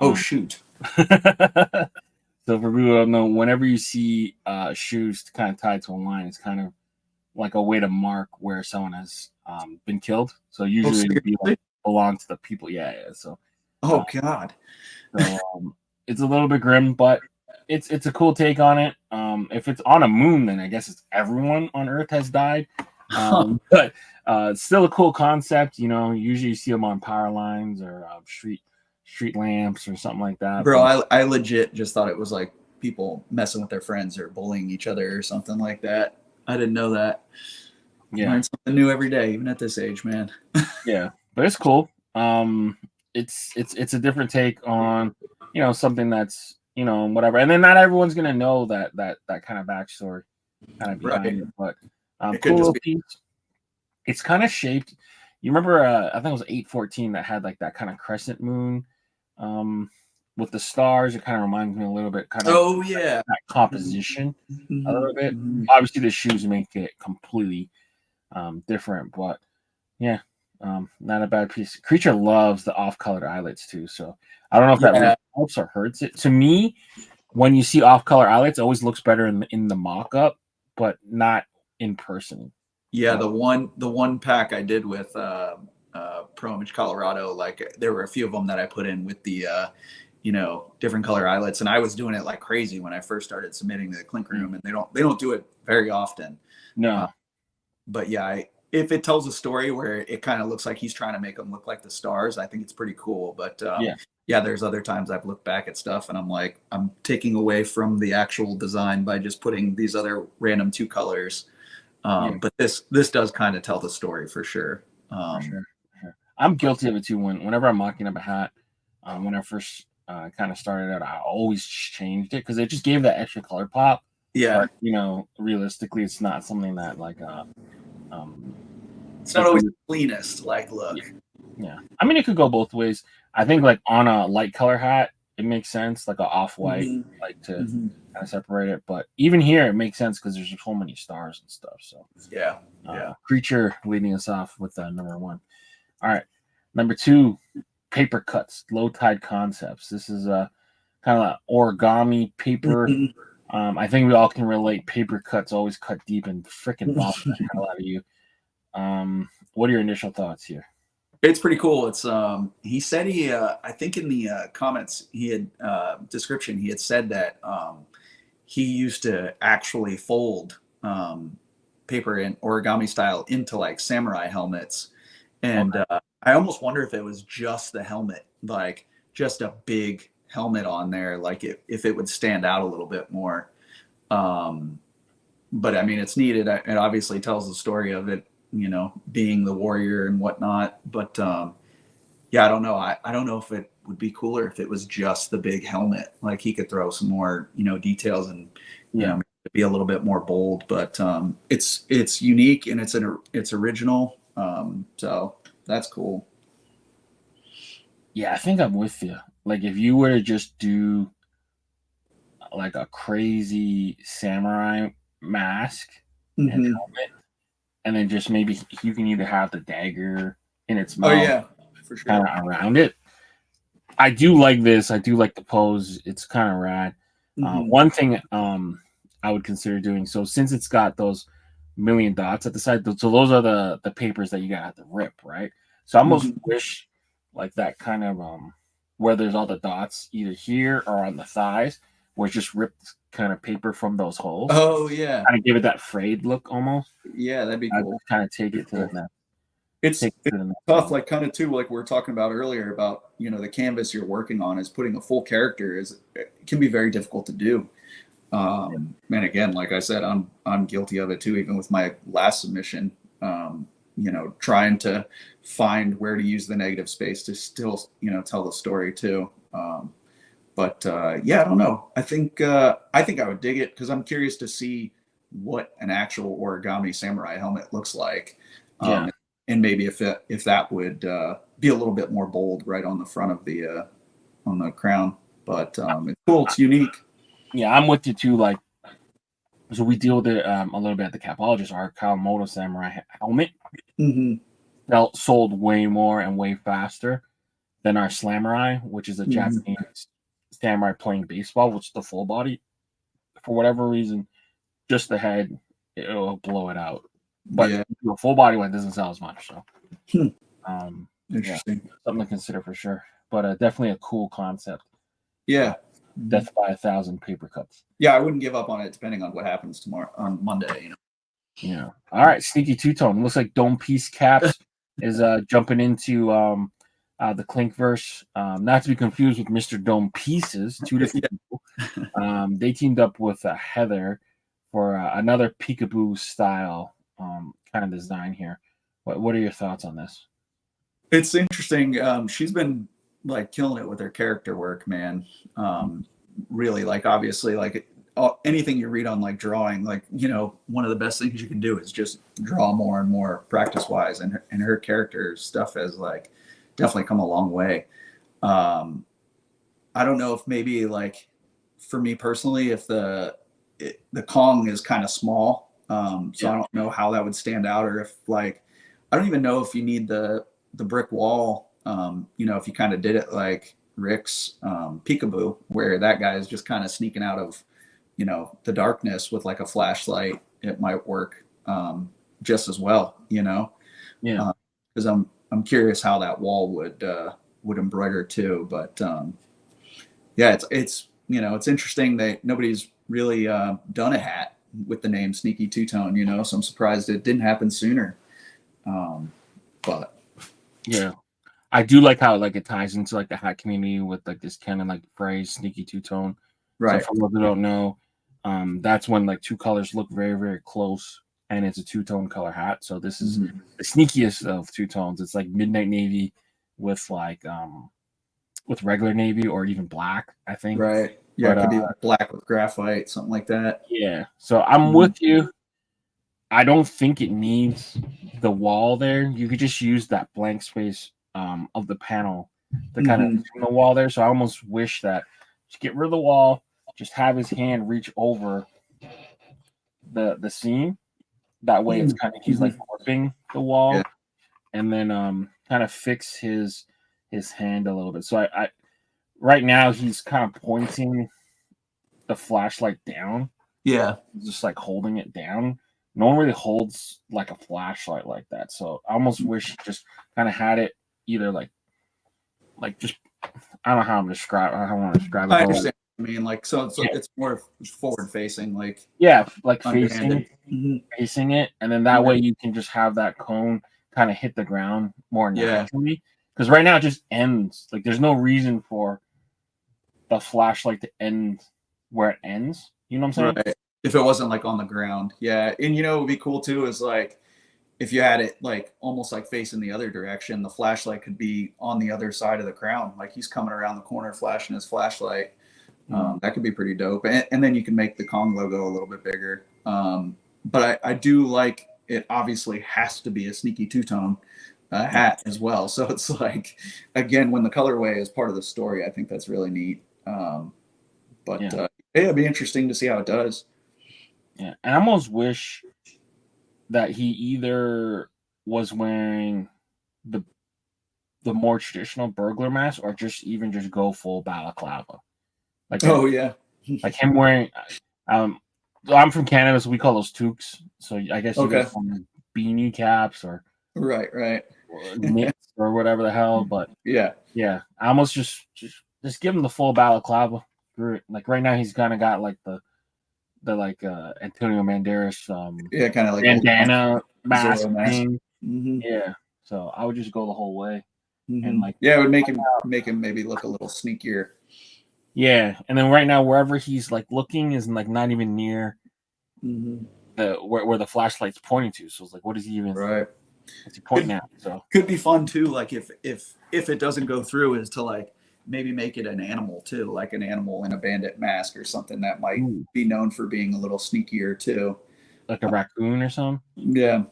Oh, shoot. So for people who don't know, whenever you see shoes kind of tied to a line, it's kind of like a way to mark where someone has been killed. So usually it belong to the people. Yeah. So. Oh, God. So it's a little bit grim, but it's a cool take on it. If it's on a moon, then I guess it's everyone on Earth has died. But it's still a cool concept. Usually you see them on power lines or street lamps or something like that. Bro, I legit just thought it was like people messing with their friends or bullying each other or something like that. I didn't know that. Yeah, learn something new every day, even at this age, man. Yeah, but it's cool. It's a different take on something that's whatever, and then not everyone's gonna know that kind of backstory kind of behind it, but cool piece. It's kind of shaped. You remember? I think it was 814 that had like that kind of crescent moon with the stars, it kind of reminds me a little bit, kind of Oh yeah. that composition a little bit. Mhm. Obviously, the shoes make it completely different, but yeah, not a bad piece. Creature loves the off-colored eyelets too, so I don't know if that really Yeah. helps or hurts it. To me, when you see off-color eyelets, it always looks better in the mock-up, but not in person. Yeah, But, the one pack I did with Pro Image Colorado, like there were a few of them that I put in with the different color eyelets, and I was doing it like crazy when I first started submitting to the Clink Room, and they don't do it very often. Uh, no, but yeah, if it tells a story where it kind of looks like he's trying to make them look like the stars, I think it's pretty cool. But yeah, yeah, there's other times I've looked back at stuff and I'm like, I'm taking away from the actual design by just putting these other random two colors. yeah, But this does kind of tell the story for sure. for sure. For sure. I'm guilty of it too. Whenever I'm mocking up a hat, when I first kind of started out, I always changed it because it just gave that extra color pop. Yeah, But realistically, it's not something that like um, it's not like always you, the cleanest like look. yeah, yeah. I mean, it could go both ways. I think like on a light color hat, it makes sense, like a off white, Mhm. like to Mhm. kind of separate it. But even here, it makes sense because there's so many stars and stuff. So, Yeah, yeah. Creature leading us off with number one. All right, number two, paper cuts, low tide concepts. This is a kind of like origami paper. Mhm. I think we all can relate. Paper cuts always cut deep and freaking vomit the hell out of you. What are your initial thoughts here? It's pretty cool. It's he said I think in the comments he had description he had said that he used to actually fold paper in origami style into like samurai helmets. And Okay. I almost wonder if it was just the helmet, like just a big helmet on there, like if it would stand out a little bit more. Um, but I mean, it's needed. It obviously tells the story of it, being the warrior and whatnot. But yeah, I don't know. I don't know if it would be cooler if it was just the big helmet. Like he could throw some more, details and, Yeah. be a little bit more bold. But it's unique and it's original. So that's cool. Yeah, I think I'm with you. Like if you were to just do like a crazy samurai mask and Hmm. helmet, and then just maybe you can either have the dagger in its Oh mouth yeah, for kind sure. of around it. I do like this. I do like the pose. It's kind of rad. Hmm. One thing I would consider doing, so since it's got those million dots at the side, so those are the papers that you got to rip, right? So I almost Hmm. wish like that kind of where there's all the dots either here or on the thighs, where it's just ripped kind of paper from those holes, Oh yeah, kind of give it that frayed look almost. yeah, that'd be I cool. just kind of take Pretty it to the cool. next, take It's it to the next tough, level. like kind of too, like we were talking about earlier about the canvas you're working on is putting a full character is it can be very difficult to do. And again, like I said, I'm guilty of it too. Even with my last submission, trying to find where to use the negative space to still tell the story too. But yeah, I don't know. I think I would dig it because I'm curious to see what an actual origami samurai helmet looks like, Yeah, and maybe if that would be a little bit more bold right on the front of the on the crown. But it's cool. It's unique. yeah, I'm with you too. Like, so we deal with it a little bit at the Capologist. Our Kawamoto Samurai helmet Hmm. sold way more and way faster than our Slamurai, which is a Hmm. Japanese samurai playing baseball, which is the full body. For whatever reason, just the head, it'll blow it out. But Yeah. the full body one doesn't sell as much. So, Hmm. yeah, Interesting. something to consider for sure. But definitely a cool concept. Uh, Yeah. Hmm. Death by 1,000 paper cuts. Yeah, I wouldn't give up on it depending on what happens tomorrow on Monday. Yeah. All right, sneaky two tone. Looks like Dome Piece Caps is jumping into the Clink verse. Not to be confused with Mr. Dome Pieces, two different people. They teamed up with Heather for another peekaboo style kind of design here. What are your thoughts on this? It's interesting. She's been like killing it with her character work, man. Really, like obviously, like anything you read on like drawing, like one of the best things you can do is just draw more and more practice wise, and her character stuff has like definitely come a long way. Um, I don't know if maybe like for me personally, if the Kong is kind of small, so I don't know how that would stand out, or if like I don't even know if you need the brick wall. You know, if you kind of did it like Rick's Peekaboo, where that guy is just kind of sneaking out of, you know, the darkness with like a flashlight, it might work just as well. You know, Yeah. Because I'm curious how that wall would embroider too. But yeah, it's you know, it's interesting that nobody's really done a hat with the name Sneaky Two Tone. You know, so I'm surprised it didn't happen sooner. But yeah, I do like how like it ties into like the hat community with like this kind of like phrase "sneaky two tone." So right. for those who don't know, that's when like two colors look very very close, and it's a two tone color hat. So this is Mm-hmm. the sneakiest of two tones. It's like midnight navy with like with regular navy or even black, I think. Right. Yeah, But it could be like black with graphite, something like that. yeah, so I'm Mm-hmm. with you. I don't think it needs the wall there. You could just use that blank space of the panel to kind of Mm-hmm. tune the wall there. So I almost wish that just get rid of the wall, just have his hand reach over the seam. That way it's kind of he's like gripping the Yeah. wall, and then kind of fix his hand a little bit. So I right now he's kind of pointing the flashlight down, Yeah. just like holding it down. No one really holds like a flashlight like that. So I almost wish he just kind of had it either like just I don't know how I'm describe I don't want to describe it. I But understand. I mean, like, so yeah, it's more forward facing, like yeah, like underhanded. facing it, and then that Yeah. way you can just have that cone kind of hit the ground more Yeah. naturally. Because right now it just ends. Like there's no reason for the flashlight to end where it ends. You know what I'm saying? Right. If it wasn't like on the ground. Yeah. And you know, it would be cool too is like if you had it like almost like facing the other direction, the flashlight could be on the other side of the crown. Like he's coming around the corner flashing his flashlight. That could be pretty dope. And then you can make the Kong logo a little bit bigger. But I do like it obviously has to be a sneaky two-tone hat as well. So it's like, again, when the colorway is part of the story, I think that's really neat. But Yeah, it'd be interesting to see how it does. yeah. And I almost wish that he either was wearing the the more traditional burglar mask or just even just go full balaclava. Like Oh, yeah. like him wearing um so I'm from Canada, so we call those toques. So I guess you Okay. guys call them beanie caps Right, right. or mitts or whatever the hell. But Yeah. yeah, I almost just give him the full balaclava. Like right now he's kinda got like the like Antonio Banderas Yeah, kind of like a bandana mask Zorro mask. thing. Hmm. Yeah. So I would just go the whole way. And like Yeah, it would make him maybe look a little sneakier. yeah, and then right now wherever he's like looking is like not even near Hmm. the where the flashlight's pointing to. So it's like, what is he even? Right. What's he pointing at? So Could be fun too. Like if it doesn't go through, is to like maybe make it an animal too, like an animal in a bandit mask or something that might ooh, be known for being a little sneakier too. like a raccoon or something. Yeah,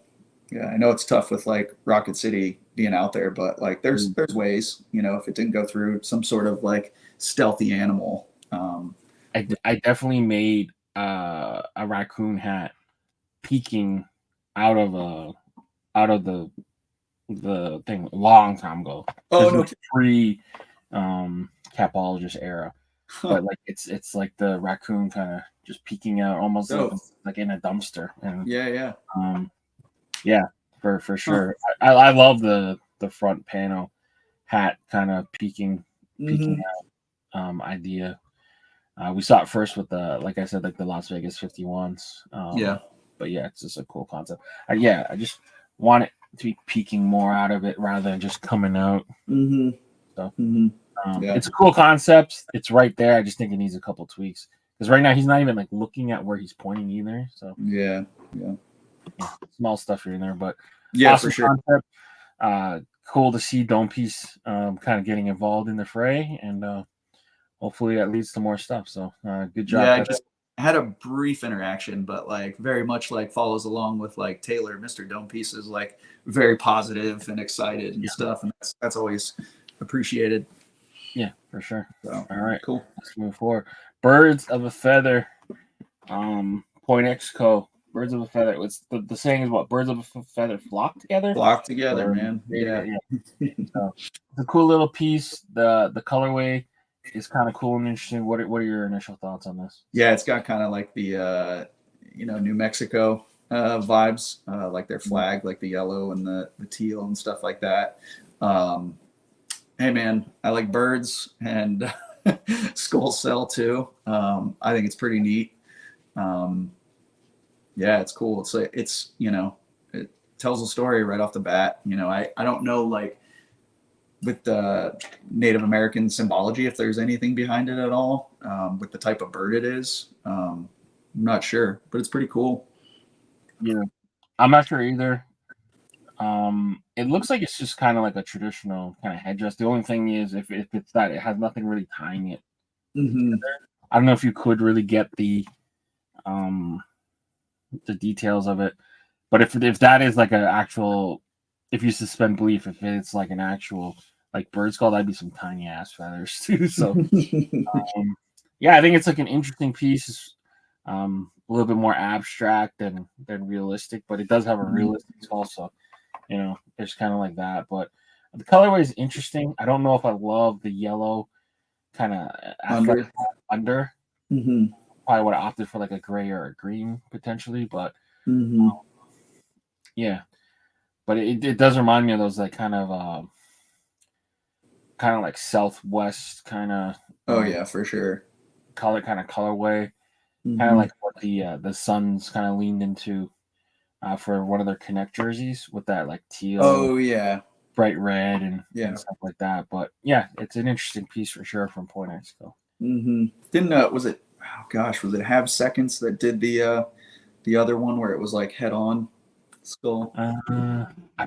yeah. I know it's tough with like Rocket City being out there, but like Ooh. there's ways. You know, if it didn't go through, some sort of like stealthy animal. I definitely made a raccoon hat peeking out of the thing a long time ago. Oh This no. is pre capologist era. But like it's like the raccoon kind of just peeking out almost Oh, like in a dumpster. And yeah, yeah. yeah, for sure. I love the front panel hat kind of peeking Hmm. out idea. We saw it first with the like I said like the Las Vegas 51s. Yeah. But yeah, it's just a cool concept. Yeah, I just want it to be peeking more out of it rather than just coming out. Hmm. So Hmm. Yeah. it's a cool concept. It's right there. I just think it needs a couple tweaks because right now he's not even like looking at where he's pointing either. So Yeah. Yeah. small stuff here and there, but Yeah, awesome for sure. concept. Cool to see Dome Piece kind of getting involved in the fray, and hopefully that leads to more stuff. So good job. Yeah, I just had a brief interaction, but like very much like follows along with like Taylor. Mr. Dome Piece is like very positive and excited and Yeah, stuff, and that's always appreciated. Yeah, for sure. So, All right, cool. let's move forward. Birds of a feather. Point X Co. Birds of a feather. It's the saying is what? Birds of a feather flock together. Flock together, Or man. Yeah. So it's a cool little piece. The colorway is kind of cool and interesting. What are your initial thoughts on this? Yeah, it's got kind of like the New Mexico vibes, like their flag, like the yellow and the teal and stuff like that. Hey man, I like birds and skull cell too. I think it's pretty neat. Yeah, it's cool. It's it tells a story right off the bat. I don't know, like, with the Native American symbology, if there's anything behind it at all, with the type of bird it is. I'm not sure, but it's pretty cool. Yeah, I'm not sure either. It looks like it's just kind of like a traditional kind of headdress. The only thing is, if it's that, it has nothing really tying it. Mm-hmm. I don't know if you could really get um the details of it, but if that is like an actual, if you suspend belief, if it's like an actual like bird skull, that'd be some tiny ass feathers too. So yeah, I think it's like an interesting piece. A little bit more abstract than realistic, but it does have a realistic skull, so it's kind of like that. But the colorway is interesting. I don't know if I love the yellow kind of under. Mm-hmm. Probably would have opted for like a gray or a green potentially, but Mm-hmm. yeah. But it does remind me of those like kind of like Southwest kind of Oh yeah, for sure. colorway, kind of Mm-hmm. like what the Suns kind of leaned into for one of their Connect jerseys with that like teal, Oh yeah, bright red, yeah. and stuff like that. But yeah, it's an interesting piece for sure from Point X. Mm-hmm. Didn't was it? Oh gosh, was it Have Seconds that did the other one where it was like head on skull? I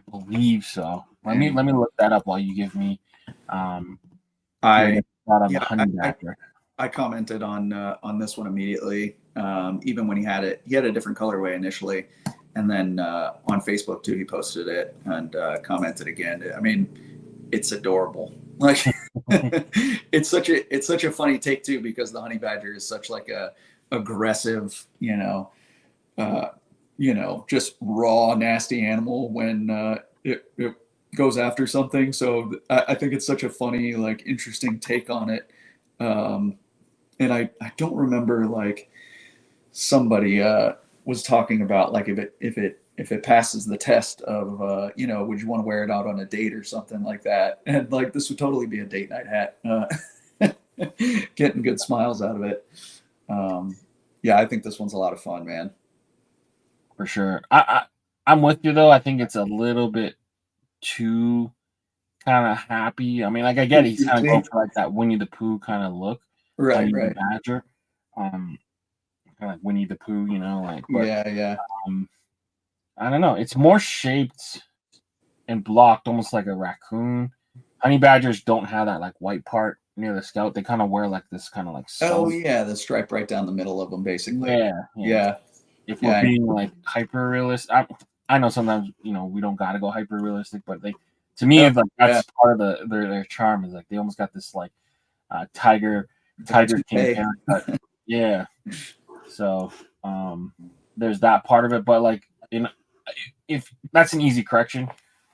believe so. Let me look that up while you give me I thought on the yeah, honey badger. I commented on this one immediately. Even when he had a different colorway initially, and then on Facebook too, he posted it and commented again. I mean, it's adorable. Like it's such a funny take too, because the honey badger is such like a aggressive, just raw, nasty animal when it goes after something. So I think it's such a funny, like, interesting take on it. And I don't remember, like, somebody was talking about, like, if it passes the test of would you want to wear it out on a date or something like that, and like this would totally be a date night hat. Getting good smiles out of it. Yeah, I think this one's a lot of fun, man. For sure. I'm with you though. I think it's a little bit too kind of happy. I mean, like I get he's kind of going for like that Winnie the Pooh kind of look. Right. The Badger. Kind of like Winnie the Pooh, like. But, yeah. I don't know. It's more shaped and blocked, almost like a raccoon. Honey badgers don't have that like white part near the scout. They kind of wear like this kind of like. Oh yeah, the stripe right down the middle of them, basically. Yeah. If we're being like hyper realistic, I know sometimes we don't gotta go hyper realistic, but to me, like that's part of their charm is like they almost got this like tiger king haircut. Yeah. So there's that part of it, but like if that's an easy correction.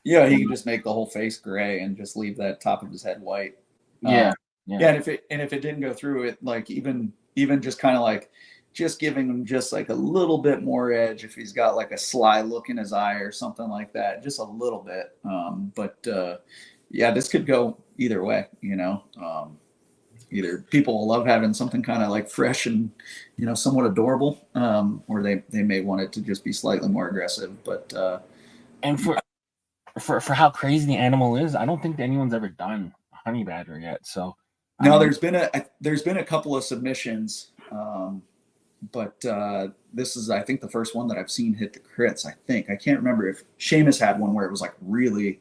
Yeah, he can just make the whole face gray and just leave that top of his head white. Yeah. And if it didn't go through, it like even just kind of like just giving him just like a little bit more edge, if he's got like a sly look in his eye or something like that, just a little bit. But yeah, this could go either way. Either people will love having something kind of like fresh and somewhat adorable, or they may want it to just be slightly more aggressive. But and for how crazy the animal is, I don't think anyone's ever done a honey badger yet. So no, there's been a couple of submissions, but this is, I think, the first one that I've seen hit the crits. I can't remember if Seamus had one where it was like really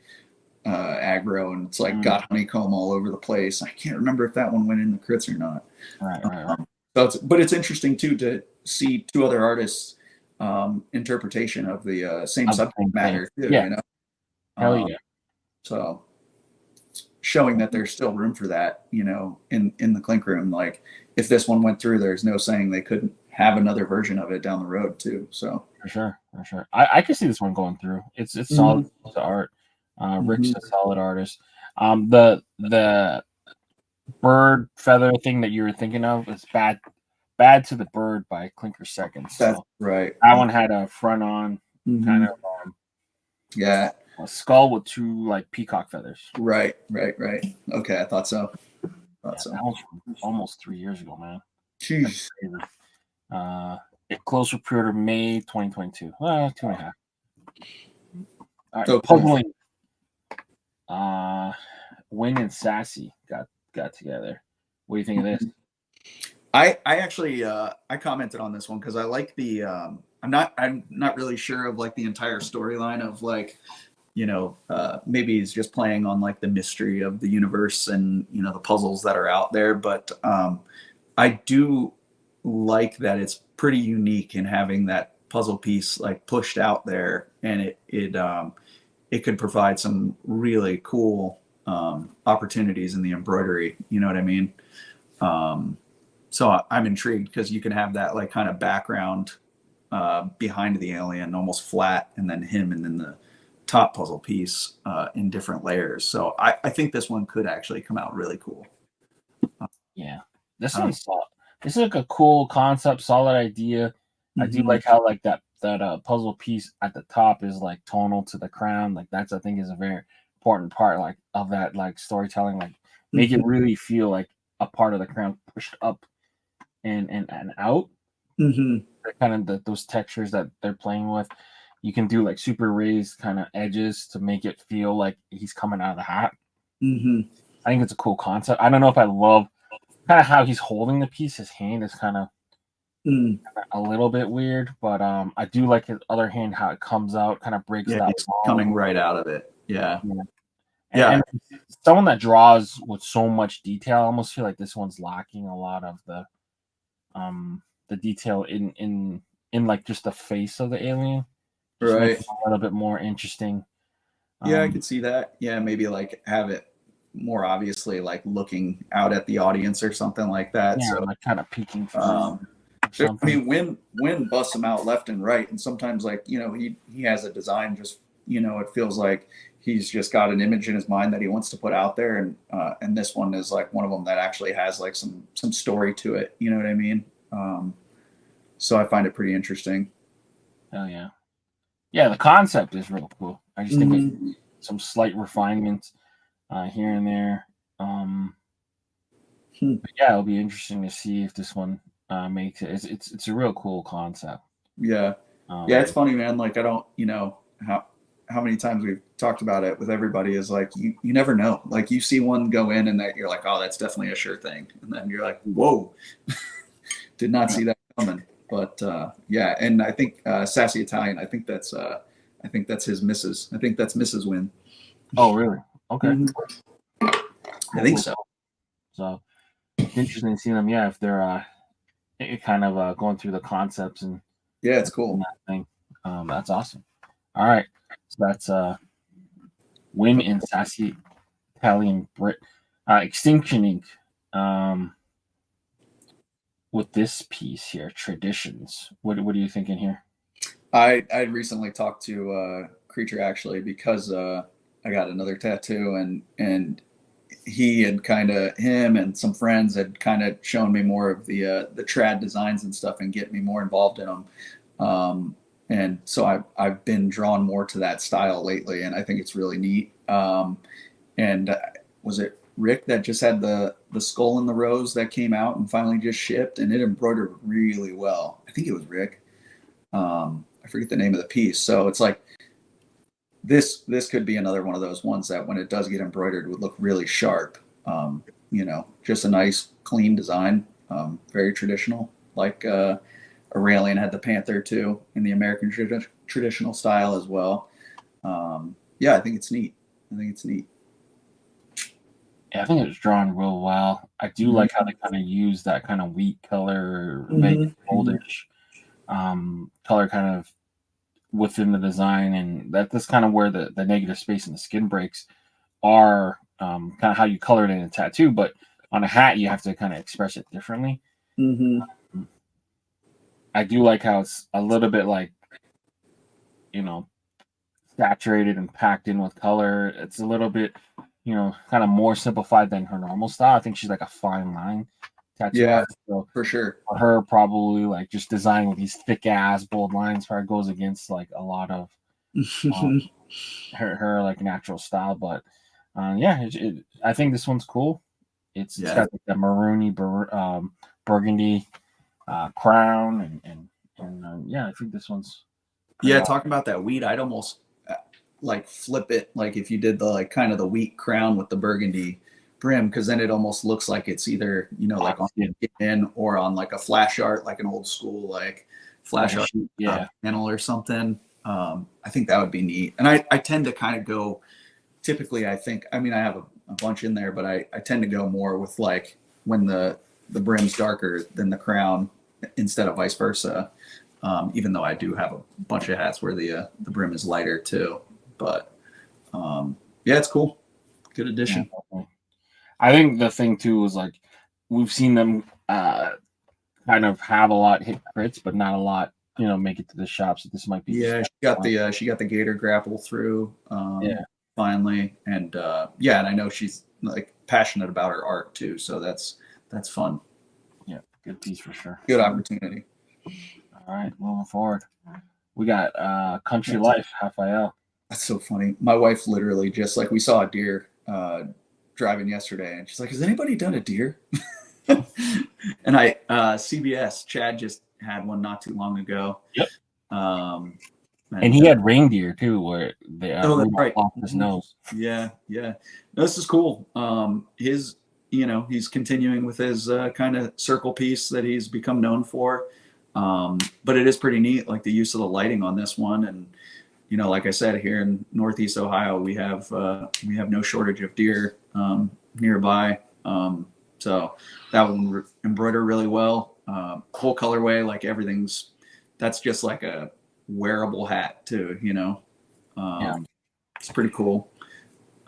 aggro and it's like got honeycomb all over the place. I can't remember if that one went in the crits or not. Right. So it's interesting too to see two other artists' interpretation of the same subject matter too. Yeah. Hell yeah. So showing that there's still room for that, you know, in the Clink Room. Like if this one went through, there's no saying they couldn't have another version of it down the road too. So For sure. I could see this one going through. It's solid to art. Rick's a solid artist. The bird feather thing that you were thinking of is Bad to the Bird by Clinker Second. So that's right. that one had a front on kind of yeah, a skull with two like peacock feathers. Right. Okay, I thought so. That was almost 3 years ago, man. Jeez. It closed for pre-order May 2022. 2.5. All right, So puzzling. Win and Sassy got together. What do you think of this? I actually I commented on this one because I like the I'm not really sure of like the entire storyline of like, you know, maybe he's just playing on like the mystery of the universe and, you know, the puzzles that are out there, but I do like that it's pretty unique in having that puzzle piece like pushed out there, and it could provide some really cool opportunities in the embroidery, you know what I mean? So I'm intrigued because you can have that like kind of background behind the alien, almost flat, and then him, and then the top puzzle piece in different layers. So I think this one could actually come out really cool. Yeah, this one's solid. This is like a cool concept, solid idea. I do like how like that puzzle piece at the top is like tonal to the crown. Like that's, I think, is a very important part like of that like storytelling. Like make it really feel like a part of the crown pushed up and out. Kind of those textures that they're playing with. You can do like super raised kind of edges to make it feel like he's coming out of the hat. I think it's a cool concept. I don't know if I love kind of how he's holding the piece. His hand is kind of a little bit weird, but I do like his other hand, how it comes out, kind of breaks that wall. Coming right out of it. Yeah. And someone that draws with so much detail, I almost feel like this one's lacking a lot of the detail in like just the face of the alien. Just right. A little bit more interesting. Yeah, I could see that. Yeah, maybe like have it more obviously like looking out at the audience or something like that. Yeah, so like kind of peeking. I mean, Win busts them out left and right, and sometimes like, you know, he has a design, just, you know, it feels like he's just got an image in his mind that he wants to put out there, and this one is like one of them that actually has like some story to it. You know what I mean? So I find it pretty interesting. Oh yeah, yeah. The concept is real cool. I just think like some slight refinements here and there. But yeah, it'll be interesting to see if this one makes it. It's a real cool concept. Yeah, yeah. It's funny, man. Like I don't, you know, how many times we've talked about it with everybody is like you never know. Like you see one go in and that you're like, oh, that's definitely a sure thing, and then you're like, whoa, did not see that coming. But yeah, and I think Sassy Italian. I think that's his missus. I think that's Mrs. Win. Oh, really? Okay. I think so. So it's interesting seeing them. Yeah, if they're kind of going through the concepts and yeah, it's cool. That thing. That's awesome. All right, so that's Win and Sassy Italian Brit Extinction Inc. With this piece here, Traditions. What are you thinking here? I recently talked to Creature actually because I got another tattoo, and he had him and some friends had kind of shown me more of the trad designs and stuff and get me more involved in them. And so I've been drawn more to that style lately, and I think it's really neat. And was it Rick that just had the skull in the rose that came out and finally just shipped, and it embroidered really well. I think it was Rick. I forget the name of the piece. So it's like this could be another one of those ones that when it does get embroidered would look really sharp. You know, just a nice clean design, very traditional, like Aurelian had the Panther too in the American traditional style as well. Yeah, I think it's neat. Yeah, I think it was drawn real well. I do like how they kind of use that kind of wheat color, goldish color kind of within the design, and that's kind of where the negative space and the skin breaks are kind of how you colored it in a tattoo, but on a hat you have to kind of express it differently. I do like how it's a little bit like, saturated and packed in with color. It's a little bit, kind of more simplified than her normal style. I think she's like a fine line tattoo artist. So for sure. for her, probably like just designing with these thick ass bold lines probably goes against like a lot of her like natural style. But I think this one's cool. It's got like the maroony burgundy crown and I think this one's talking about that wheat, I'd almost like flip it, like if you did the like kind of the wheat crown with the burgundy brim, because then it almost looks like it's either like on skin or on like a flash art, like an old school like flash art panel or something. I think that would be neat. And I tend to kind of go, typically I have a bunch in there, but I tend to go more with like when the brim's darker than the crown instead of vice versa. Even though I do have a bunch of hats where the brim is lighter too. But it's cool. Good addition. Yeah, I think the thing too is like we've seen them kind of have a lot hit crits, but not a lot, make it to the shop. So this might be she got the gator grapple through finally, and and I know she's like passionate about her art too. So that's fun. Yeah, good piece for sure. Good opportunity. All right, moving forward, we got Country Life, Raphael. That's so funny. My wife literally just like we saw a deer driving yesterday, and she's like, "Has anybody done a deer?" And CBS Chad just had one not too long ago. Yep. And he had reindeer too, where they right off his nose. Yeah. No, this is cool. He's continuing with his kind of circle piece that he's become known for. But it is pretty neat, like the use of the lighting on this one. And, like I said, here in Northeast Ohio, we have no shortage of deer nearby. So that one embroidered really well. Whole colorway, like that's just like a wearable hat too, It's pretty cool.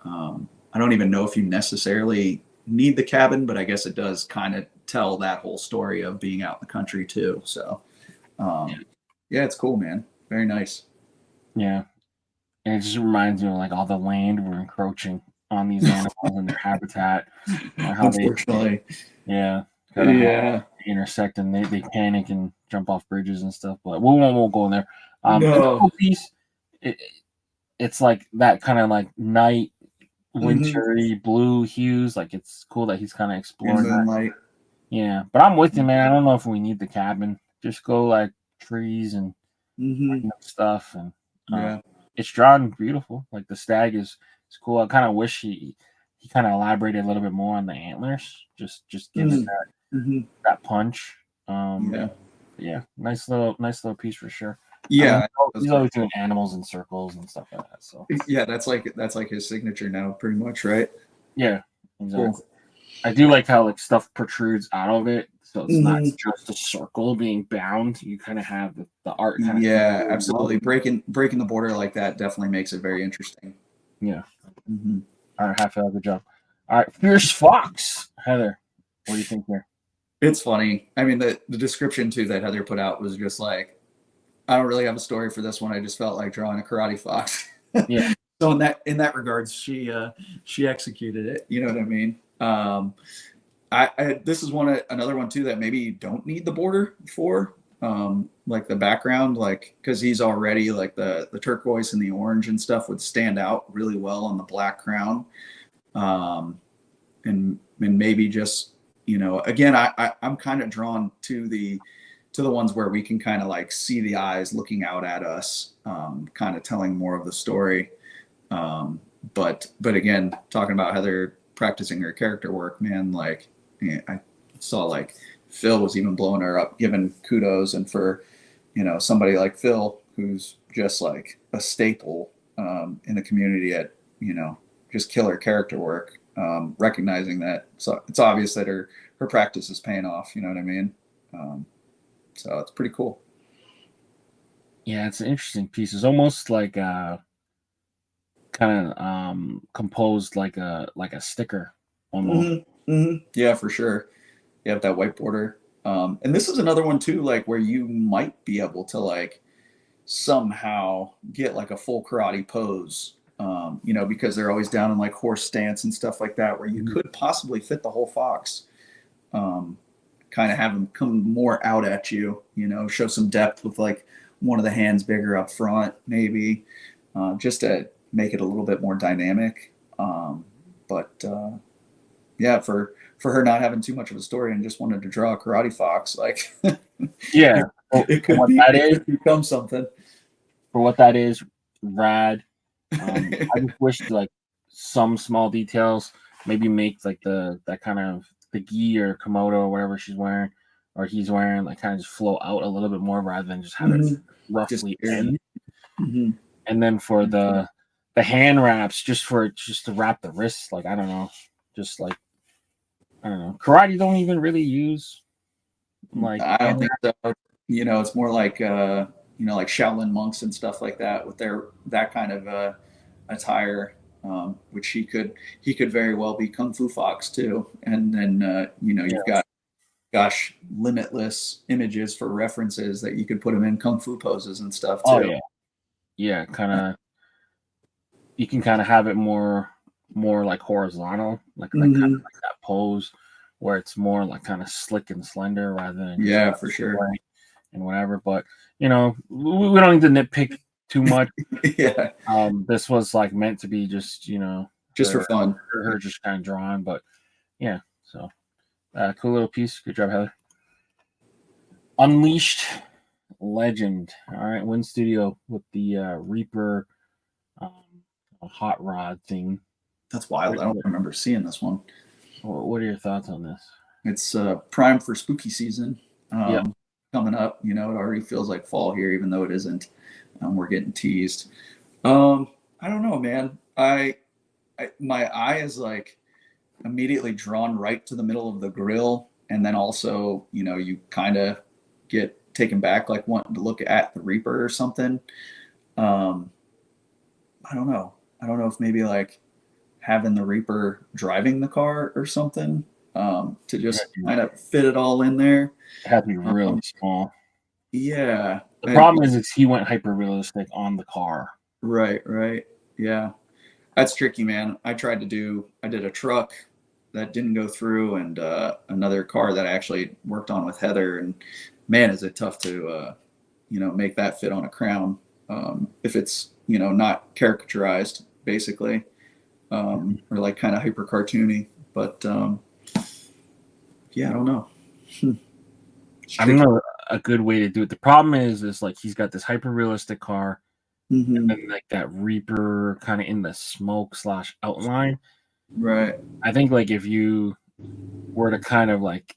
I don't even know if you necessarily need the cabin, but I guess it does kind of tell that whole story of being out in the country too. So it's cool, man. Very nice. Yeah. And it just reminds me of like all the land we're encroaching on these animals and their habitat. How unfortunately. They intersect and they panic and jump off bridges and stuff. But we won't go in there. The cool piece, it's like that kind of like night wintry blue hues. Like it's cool that he's kind of exploring that. Yeah, but I'm with you, man. I don't know if we need the cabin. Just go like trees and stuff, and it's drawn beautiful. Like the stag is cool. I kind of wish he kind of elaborated a little bit more on the antlers. Just give it that punch. Nice little piece for sure. Yeah, he's always doing animals and circles and stuff like that. So that's like his signature now, pretty much, right? Yeah, exactly. Cool. I do like how like stuff protrudes out of it, so it's not just a circle being bound. You kind of have the art. Kind of absolutely. Breaking the border like that definitely makes it very interesting. Yeah. All right, half a good job. All right, Fierce Fox, Heather. What do you think there? It's funny. I mean, the description too that Heather put out was just like, I don't really have a story for this one. I just felt like drawing a karate fox. Yeah. So in that regards, she executed it. You know what I mean? This is another one too that maybe you don't need the border for, like the background, like because he's already like the turquoise and the orange and stuff would stand out really well on the black crown, and maybe just again I'm kind of drawn to the ones where we can kind of like see the eyes looking out at us, kind of telling more of the story. But again, talking about Heather practicing her character work, man, like I saw like Phil was even blowing her up, giving kudos, and for somebody like Phil who's just like a staple in the community at just killer character work, recognizing that. So it's obvious that her practice is paying off, you know what I mean? So it's pretty cool. Yeah, it's an interesting piece. It's almost like kind of composed like a sticker almost. Yeah, for sure. You have that white border. And this is another one too, like where you might be able to like somehow get like a full karate pose, because they're always down in like horse stance and stuff like that, where you could possibly fit the whole fox, kind of have them come more out at you, show some depth with like one of the hands bigger up front, maybe, just to make it a little bit more dynamic. But yeah, for her not having too much of a story and just wanted to draw a karate fox, like Yeah, it could become something. For what that is, rad. I just wish like some small details, maybe make like that kind of the gi or komodo or whatever she's wearing or he's wearing, like kind of just flow out a little bit more rather than just have it roughly end. And then for the hand wraps, just to wrap the wrists, like I don't know, karate don't even really use like I don't think so. It's more like like Shaolin monks and stuff like that with that kind of attire, which he could very well be Kung Fu Fox too. And then you've got limitless images for references that you could put him in Kung Fu poses and stuff too. Oh yeah, kind of. You can kind of have it more like horizontal, like kind of like that pose where it's more like kind of slick and slender rather than for sure and whatever. But we don't need to nitpick too much. Yeah. This was like meant to be just just for fun. Her just kind of drawing, but yeah. So cool little piece. Good job, Heather. Unleashed Legend. All right, Wind Studio with the Reaper hot rod thing. That's wild. I don't remember seeing this one. What are your thoughts on this? It's prime for spooky season. Coming up. It already feels like fall here, even though it isn't. We're getting teased. I don't know, man. My eye is like immediately drawn right to the middle of the grill, and then also, you kind of get taken back, like wanting to look at the Reaper or something. I don't know. I don't know if maybe like having the Reaper driving the car or something, to just kind of fit it all in there. It had to be really small. Yeah. The problem is he went hyper realistic on the car. Right. Yeah. That's tricky, man. I did a truck that didn't go through, and another car that I actually worked on with Heather, and man, is it tough to make that fit on a crown, if it's not caricaturized basically, or like kind of hyper cartoony. But yeah, I don't know. I don't know a good way to do it. The problem is like he's got this hyper realistic car, and then like that Reaper kind of in the smoke / outline. Right. I think like if you were to kind of like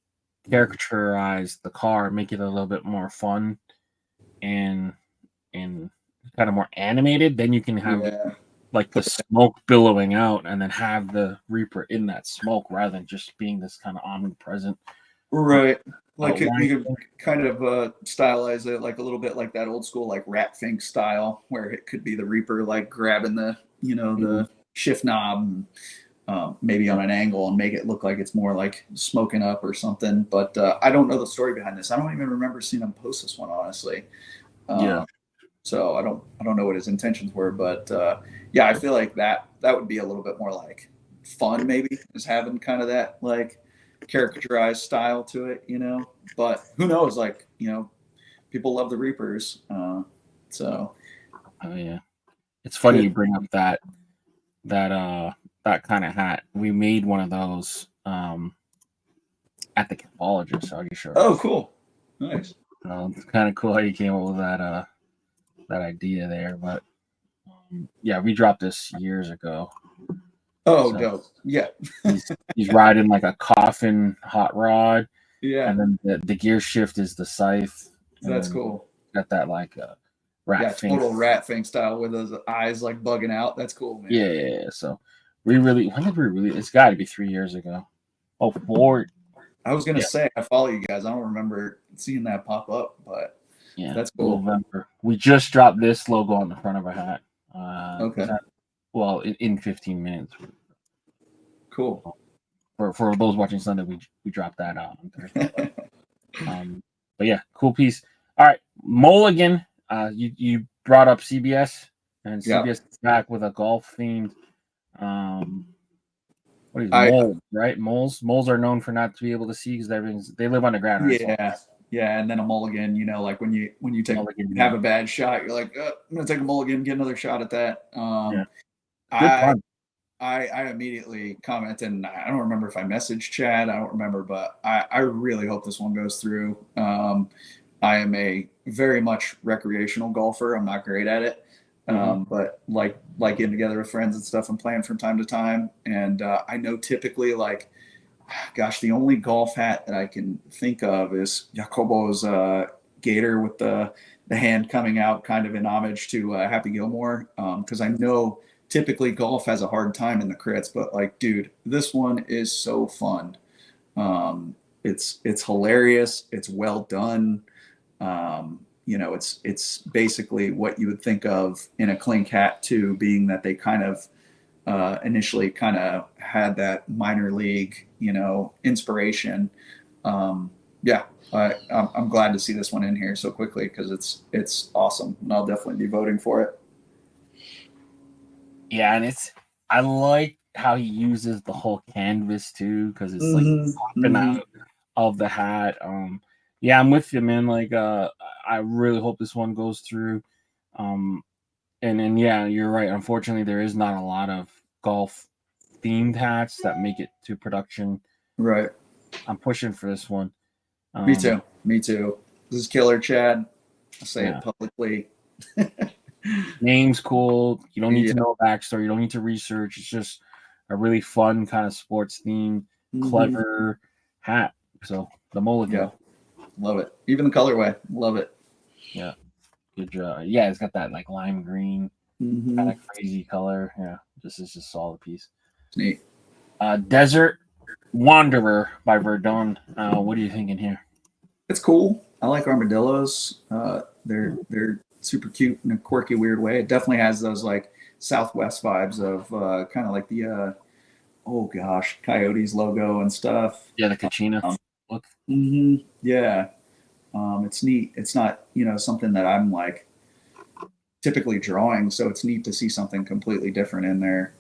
caricaturize the car, make it a little bit more fun and kind of more animated, then you can have like the smoke billowing out and then have the Reaper in that smoke rather than just being this kind of omnipresent. Right. Like you could kind of stylize it like a little bit like that old school like Rat Fink style, where it could be the Reaper like grabbing the the shift knob, and maybe on an angle, and make it look like it's more like smoking up or something. But I don't know the story behind this. I don't even remember seeing him post this one, honestly. So I don't know what his intentions were, but yeah, I feel like that would be a little bit more like fun, maybe, is having kind of that like caricaturized style to it, but who knows, like, people love the Reapers. So oh yeah, it's funny you bring up that kind of hat. We made one of those at the Capologist. I'll show you. Oh, cool. Nice. It's kind of cool how you came up with that idea there, but yeah, we dropped this years ago. Oh, so dope. Yeah. he's riding like a coffin hot rod. Yeah. And then the gear shift is the scythe. That's cool. Got that like Rat Fink. Total Rat Fink style with those eyes like bugging out. That's cool, man. Yeah. So when did we release? It's got to be 3 years ago. Oh, 4. I was gonna say I follow you guys. I don't remember seeing that pop up, but yeah, that's cool. November. We just dropped this logo on the front of our hat. Okay. well, in 15 minutes. Cool. For those watching Sunday, we dropped that out on Thursday. But yeah, cool piece. All right, Mulligan. You brought up CBS, and CBS is back with a golf themed. What is moles, right? Moles are known for not to be able to see because they live underground, right? Yeah, yeah, and then a mulligan. You know, like when you have a bad shot, you're like, I'm gonna take a mulligan, get another shot at that. Yeah. Good pun. I immediately commented, and I don't remember if I messaged Chad. I don't remember, but I really hope this one goes through. I am a very much recreational golfer. I'm not great at it, but like getting together with friends and stuff and playing from time to time. And I know typically, like, gosh, the only golf hat that I can think of is Jacobo's gator with the hand coming out, kind of in homage to Happy Gilmore, because I know typically golf has a hard time in the crits, but like, dude, this one is so fun. It's hilarious. It's well done. You know, it's basically what you would think of in a Clink hat too, being that they kind of initially kind of had that minor league, you know, inspiration. Yeah, I'm glad to see this one in here so quickly because it's awesome, and I'll definitely be voting for it. Yeah, and I like how he uses the whole canvas too, because it's like popping out of the hat. Yeah, I'm with you, man. Like, I really hope this one goes through. And then yeah, you're right. Unfortunately, there is not a lot of golf themed hats that make it to production. Right. I'm pushing for this one. Me too. This is killer, Chad. I'll say it publicly. Name's cool. You don't need to know a backstory. You don't need to research. It's just a really fun kind of sports theme, clever hat. So the mulligan. Love it. Even the colorway. Love it. Yeah. Good job. Yeah, it's got that like lime green kind of crazy color. Yeah. It's just a solid piece. Neat. Desert Wanderer by Verdun. What are you thinking here? It's cool. I like armadillos. They're super cute in a quirky, weird way. It definitely has those like Southwest vibes of kind of like the Coyotes logo and stuff. Yeah, the Kachina look. Yeah, it's neat. It's not something that I'm like typically drawing, so it's neat to see something completely different in there.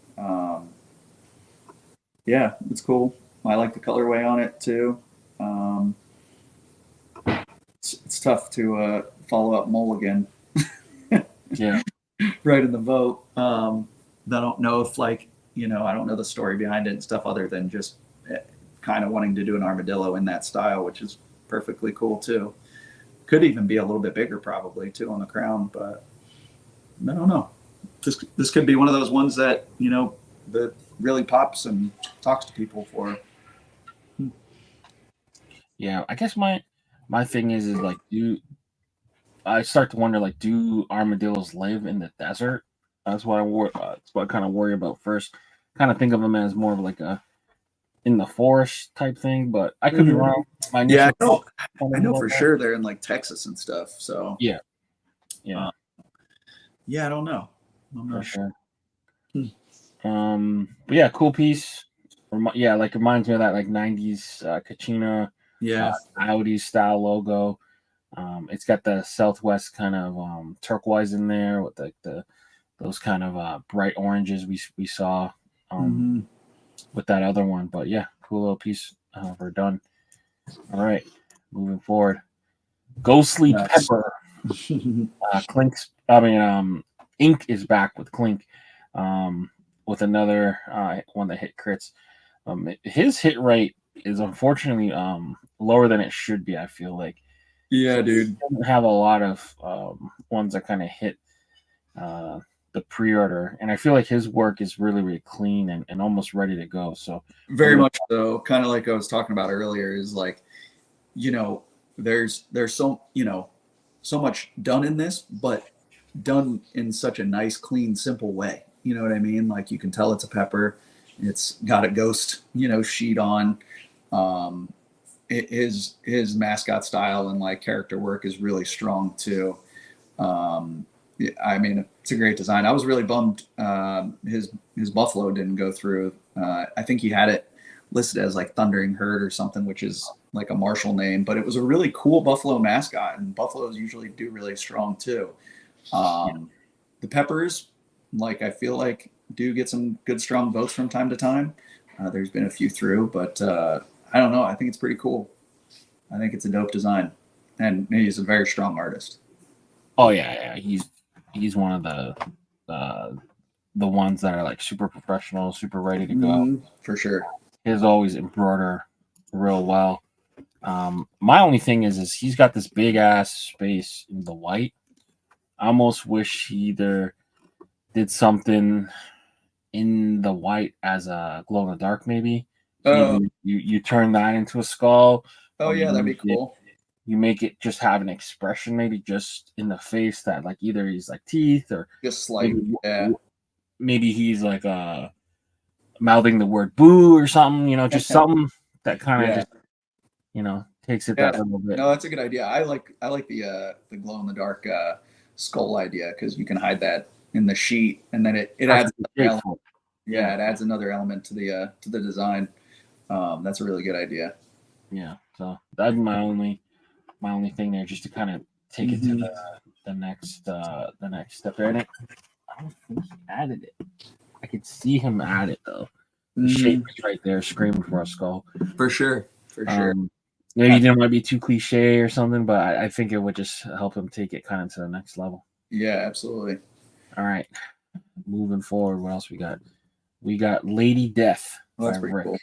Yeah, it's cool. I like the colorway on it too. It's tough to follow up Mulligan. Yeah. Right in the vote. I don't know if I don't know the story behind it and stuff other than just kind of wanting to do an armadillo in that style, which is perfectly cool too. Could even be a little bit bigger probably too on the crown, but I don't know. This could be one of those ones that, that really pops and talks to people for. Yeah, I guess my thing is like, I start to wonder, like, do armadillos live in the desert? That's what that's what I kind of worry about first. Kind of think of them as more of like a in the forest type thing, but I could be wrong. I know for sure they're in like Texas and stuff. So yeah, I don't know. I'm not sure. But yeah, cool piece. Yeah, like reminds me of that like '90s Kachina, Audi style logo. It's got the Southwest kind of turquoise in there with like those kind of bright oranges we saw with that other one. But yeah, cool little piece. We're done. All right, moving forward. Ghostly Pepper. Ink is back with Clink, with another one that hit crits. His hit rate is unfortunately lower than it should be. I feel like. Yeah, dude. He doesn't have a lot of ones that kind of hit the pre-order, and I feel like his work is really, really clean and almost ready to go. So very much so. Kind of like I was talking about earlier, is like, there's so so much done in this, but done in such a nice, clean, simple way. You know what I mean? Like you can tell it's a pepper. It's got a ghost, sheet on. His mascot style and like character work is really strong too. I mean, it's a great design. I was really bummed his buffalo didn't go through. I think he had it listed as like Thundering Herd or something, which is like a martial name, but it was a really cool buffalo mascot, and buffaloes usually do really strong too. The peppers, like I feel like do get some good strong votes from time to time. There's been a few through, but I don't know. I think it's pretty cool. I think it's a dope design, and he's a very strong artist. Oh yeah. He's one of the ones that are like super professional, super ready to go. For sure. His always embroider real well. My only thing is he's got this big ass space in the white. I almost wish he either did something in the white as a glow in the dark, maybe. You turn that into a skull. Oh yeah, that'd be cool. You make it just have an expression, maybe just in the face that like either he's like teeth or just like maybe he's like mouthing the word boo or something, just something that kind of just takes it that little bit. No, that's a good idea. I like the glow in the dark skull idea because you can hide that in the sheet, and then it adds it adds another element to the design. That's a really good idea. Yeah, so that'd be my only thing there, just to kind of take it to the next step there. And I don't think he added it. I could see him add it though. The shape is right there, screaming for a skull. For sure. Maybe he didn't want to be too cliche or something, but I think it would just help him take it kind of to the next level. Yeah, absolutely. All right, moving forward, what else we got? We got Lady Death by Rick. Cool.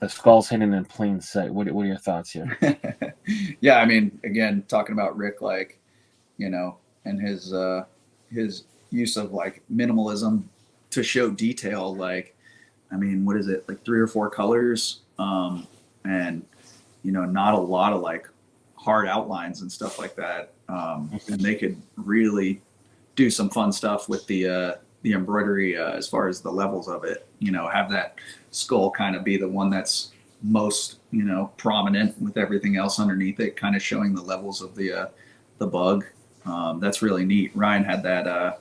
The skull's hidden in plain sight. What are your thoughts here? Yeah, I mean, again, talking about Rick, like, and his use of like minimalism to show detail. Like, I mean, what is it? Like 3 or 4 colors, and not a lot of like hard outlines and stuff like that. And they could really do some fun stuff with the embroidery as far as the levels of it. Have that skull kind of be the one that's most prominent, with everything else underneath it kind of showing the levels of the bug. That's really neat. Ryan had that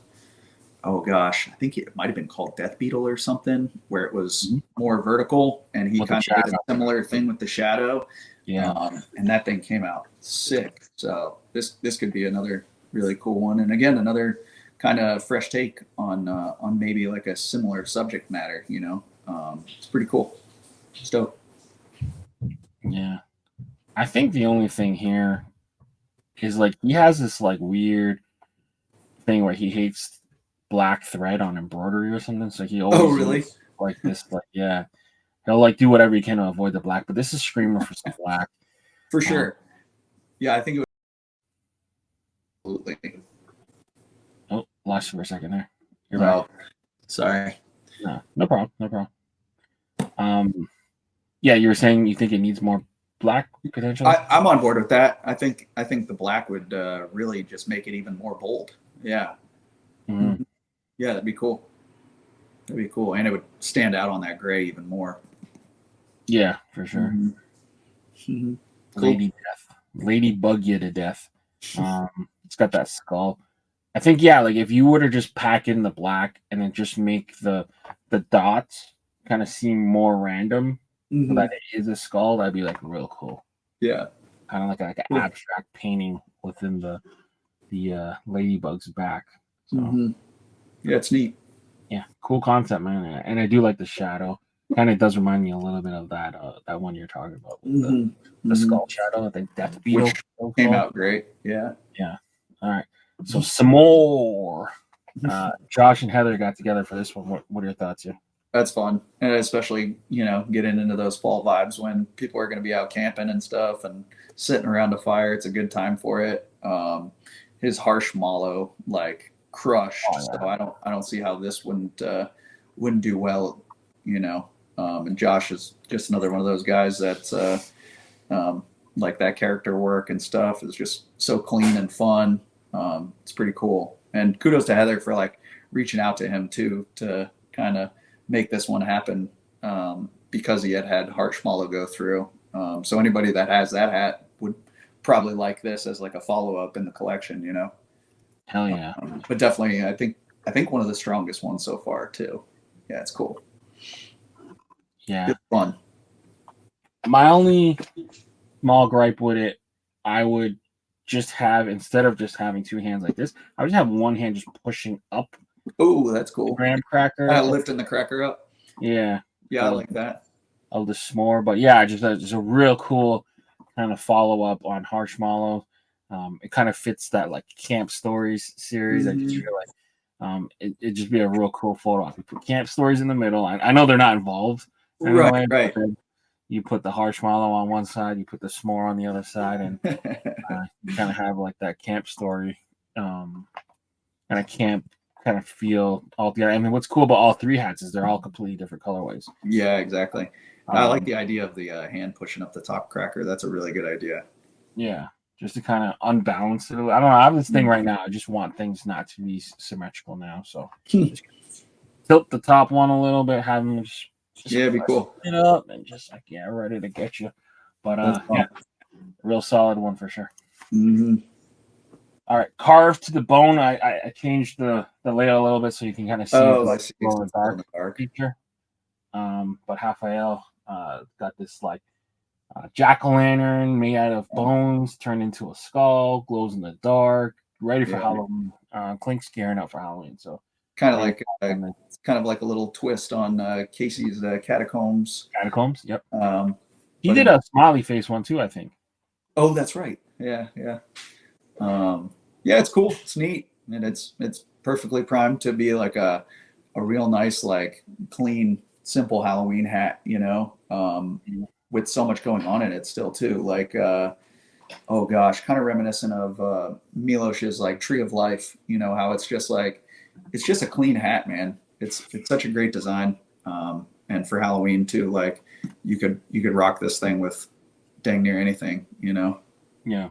oh gosh, I think it might have been called Death Beetle or something, where it was more vertical, and he kind of did a similar thing with the shadow. Yeah. And that thing came out sick. So this could be another really cool one, and again, another kind of fresh take on maybe like a similar subject matter. It's pretty cool. It's dope. Yeah, I think the only thing here is like he has this like weird thing where he hates black thread on embroidery or something. So he always really like this, like he'll like do whatever he can to avoid the black. But this is screaming for some black for sure. Yeah, I think it was absolutely. Oh, lost you for a second there. You're right. Sorry. No problem. Yeah, you were saying you think it needs more black potentially? I'm on board with that. I think the black would really just make it even more bold. Yeah. Mm-hmm. Yeah, that'd be cool. And it would stand out on that gray even more. Yeah, for sure. Cool. Lady Death, Ladybug you to death. It's got that skull. I think like if you were to just pack in the black and then just make the dots kind of seem more random, so that it is a skull, that'd be like real cool. Yeah, kind of like an abstract painting within the ladybug's back. So yeah, it's neat. Yeah, cool concept, man. And I do like the shadow. Kind of does remind me a little bit of that one you're talking about with the skull shadow. I think Death Beetle which came out great. Yeah. All right. So some more. Josh and Heather got together for this one. What are your thoughts here? That's fun, and especially getting into those fall vibes when people are going to be out camping and stuff and sitting around a fire. It's a good time for it. His harsh mallow like crushed, so I don't see how this wouldn't do well. And Josh is just another one of those guys that's like that character work and stuff is just so clean and fun. It's pretty cool, and kudos to Heather for like reaching out to him too to kind of make this one happen because he had harsh mallow go through. So anybody that has that hat would probably like this as like a follow-up in the collection, Hell yeah. But definitely, I think one of the strongest ones so far too. Yeah, it's cool. Yeah. It's fun. My only small gripe with it, I would just have, instead of just having two hands like this, I would just have one hand just pushing up Oh, that's the cool. graham cracker. Lifting the cracker up. Yeah. Yeah, I like that. Of the s'more. But yeah, just a real cool kind of follow up on Harshmallow. It kind of fits that like Camp Stories series. I just feel like it'd just be a real cool photo op. You put Camp Stories in the middle. I know they're not involved in a way, Right. but you put the Harshmallow on one side, you put the s'more on the other side, and you kind of have like that camp story and a camp kind of feel all together. I mean, what's cool about all three hats is they're all completely different colorways. Yeah, exactly. I like the idea of the hand pushing up the top cracker. That's a really good idea. Yeah, just to kind of unbalance it. I don't know. I have this thing right now. I just want things not to be symmetrical now. So just tilt the top one a little bit, have them just yeah, it'd be cool. It up and just like ready to get you. But yeah, real solid one for sure. Mm-hmm. All right, carved to the bone. I changed the layout a little bit so you can kind of see I see. the dark feature. But Raphael got this like jack-o'-lantern made out of bones turned into a skull, glows in the dark, ready for Halloween. Clink's gearing up for Halloween, so kind of like it's kind of like a little twist on Casey's Catacombs. Catacombs, yep. He did a smiley face one too, I think. Oh, that's right. Yeah. Yeah, it's cool. It's neat, and it's perfectly primed to be like a real nice, like clean, simple Halloween hat. With so much going on in it still too. Like, oh gosh, kind of reminiscent of Milosh's like Tree of Life. How it's just like it's just a clean hat, man. It's such a great design, and for Halloween too. Like, you could rock this thing with dang near anything. Yeah,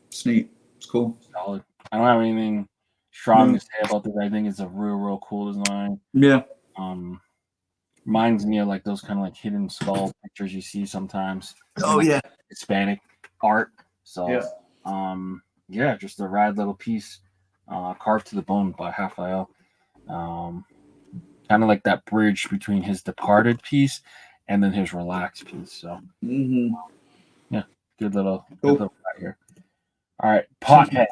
it's neat. It's cool. Solid. I don't have anything strong to say about this. I think it's a real cool design. Yeah. Reminds me of like those kind of like hidden skull pictures you see sometimes. Oh yeah. Hispanic art. So yeah, just a rad little piece, carved to the bone by Raphael. Kind of like that bridge between his departed piece and then his relaxed piece. So yeah, good little right here. All right, Pothead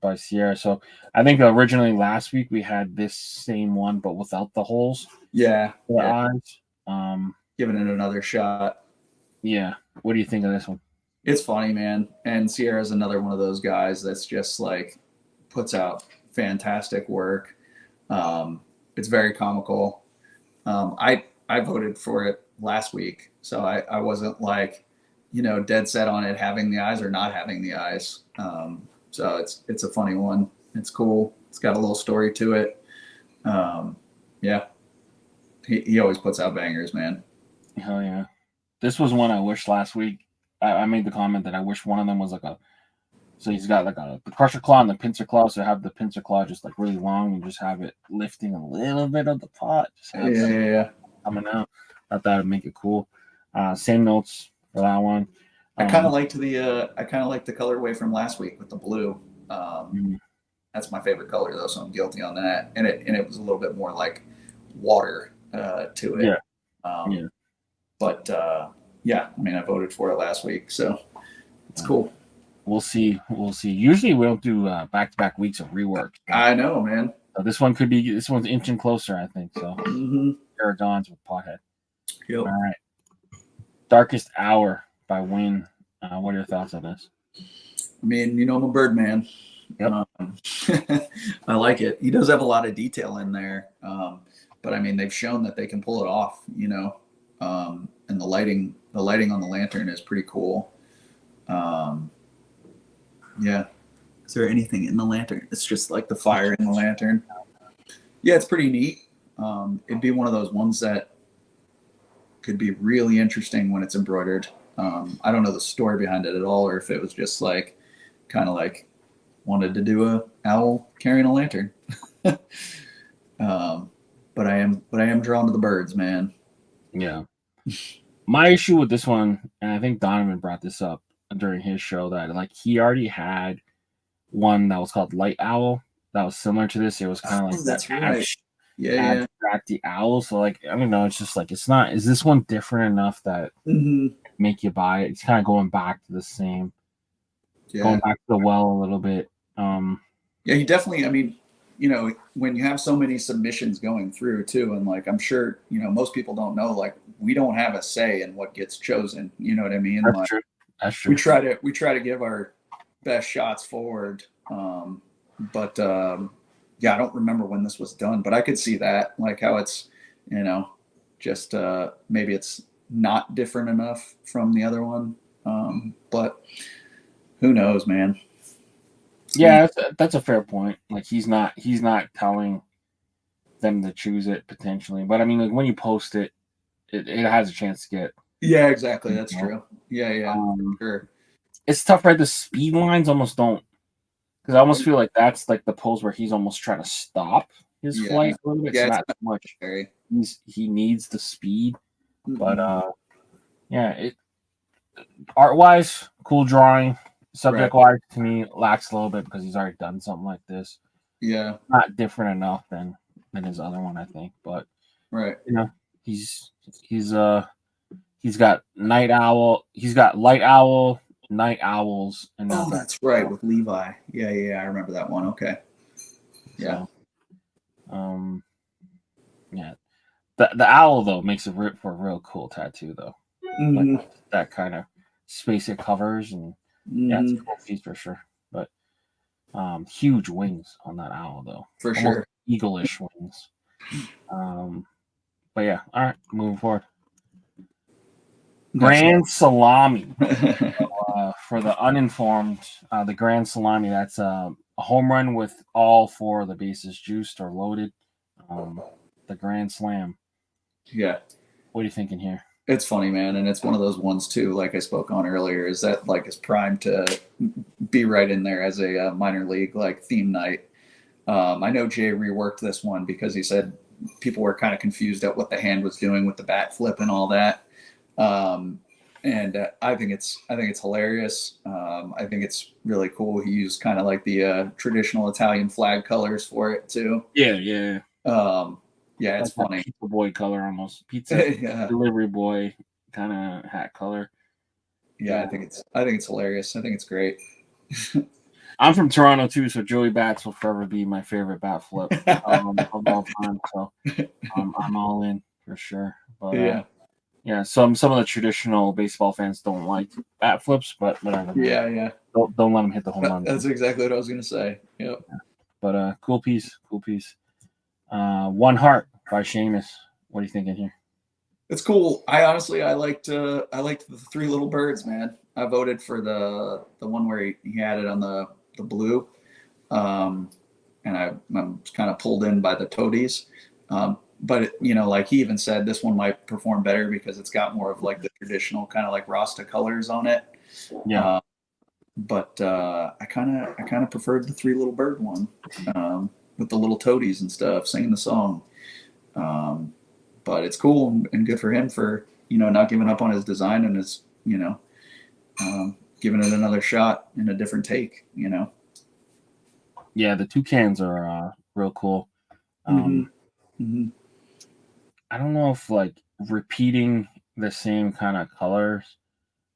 by Sierra. So I think originally last week we had this same one, but without the holes. Yeah. For the eyes. Giving it another shot. Yeah. What do you think of this one? It's funny, man. And Sierra's another one of those guys that's just like puts out fantastic work. It's very comical. I voted for it last week, so I wasn't like, dead set on it having the eyes or not having the eyes. So it's a funny one. It's cool. It's got a little story to it. Yeah. He always puts out bangers, man. Hell yeah. This was one I wish last week. I made the comment that I wish one of them was like so he's got like the crusher claw and the pincer claw. So have the pincer claw just like really long and just have it lifting a little bit of the pot. Just have coming out. I thought that would make it cool. Same notes for that one. I kind of liked the colorway from last week with the blue. That's my favorite color though, so I'm guilty on that. And it was a little bit more like water to it. Yeah. But I mean, I voted for it last week, so it's cool. We'll see. Usually we don't do back-to-back weeks of rework. I know, man. So this one's inching closer, I think. So Paragon's with Pothead. Yep. All right. Darkest Hour by Win. What are your thoughts on this? I mean, I'm a bird man. Yep. I like it. He does have a lot of detail in there. But I mean, they've shown that they can pull it off, and the lighting on the lantern is pretty cool. Yeah. Is there anything in the lantern? It's just like the fire in the lantern. Yeah, it's pretty neat. It'd be one of those ones that could be really interesting when it's embroidered. I don't know the story behind it at all, or if it was just like kind of like wanted to do a owl carrying a lantern. But I am drawn to the birds, man. Yeah. My issue with this one, and I think Donovan brought this up during his show, that like he already had one that was called Light Owl that was similar to this. It was kind of like that's right. Yeah. abstract owl. So like I don't know, it's just like it's not. Is this one different enough that make you buy it? It's kind of going back to the same, going back to the well a little bit. Yeah, he definitely. I mean, when you have so many submissions going through too, and like I'm sure most people don't know, like we don't have a say in what gets chosen. You know what I mean? That's like, true. That's true. We try to give our best shots forward. But yeah, I don't remember when this was done, but I could see that, like how it's, just maybe it's not different enough from the other one. But who knows, man? Yeah, that's a fair point. Like he's not telling them to choose it potentially, but I mean, like when you post it, it has a chance to get. Yeah, exactly. That's true. Yeah, sure. It's tough, right? The speed lines almost don't, because I almost feel like that's like the pose where he's almost trying to stop his flight a little bit. Yeah, so not much. He needs the speed, but yeah, it art wise, cool drawing. Subject wise, to me, lacks a little bit because he's already done something like this. Yeah, not different enough than his other one, I think. But he's got night owl. He's got light owl, night owls, and that's right with Levi. Yeah, I remember that one. Okay. Yeah. So, yeah. The owl though makes it for a real cool tattoo though. Like that kind of space it covers, and yeah, it's a cool piece for sure. But huge wings on that owl though, for sure, eagle-ish wings. But yeah, all right, moving forward. Grand Salami. For the uninformed, the Grand Salami, that's a home run with all 4 of the bases juiced or loaded. The Grand Slam. Yeah. What are you thinking here? It's funny, man, and it's one of those ones too, like I spoke on earlier, is that like is primed to be right in there as a minor league like theme night. I know Jay reworked this one because he said people were kind of confused at what the hand was doing with the bat flip and all that. And I think it's hilarious. I think it's really cool. He used kind of like the traditional Italian flag colors for it too. Yeah. Yeah, it's funny. Pizza boy color almost. Pizza delivery boy kind of hat color. Yeah, I think it's hilarious. I think it's great. I'm from Toronto too, so Joey Bats will forever be my favorite bat flip of all time. So I'm all in for sure. But yeah, some of the traditional baseball fans don't like bat flips, but whatever. Yeah. Don't let them hit the home run. That's exactly what I was gonna say. Yep. Yeah. But cool piece. One Heart by Seamus. What are you thinking here? It's cool. I liked the 3 little birds, man. I voted for the one where he had it on the blue, and I'm kind of pulled in by the toadies. But like he even said, this one might perform better because it's got more of like the traditional kind of like Rasta colors on it. Yeah. But I kind of preferred the 3 little bird one with the little toadies and stuff singing the song. But it's cool and good for him for not giving up on his design and his giving it another shot in a different take. Yeah, the toucans are real cool. I don't know if like repeating the same kind of colors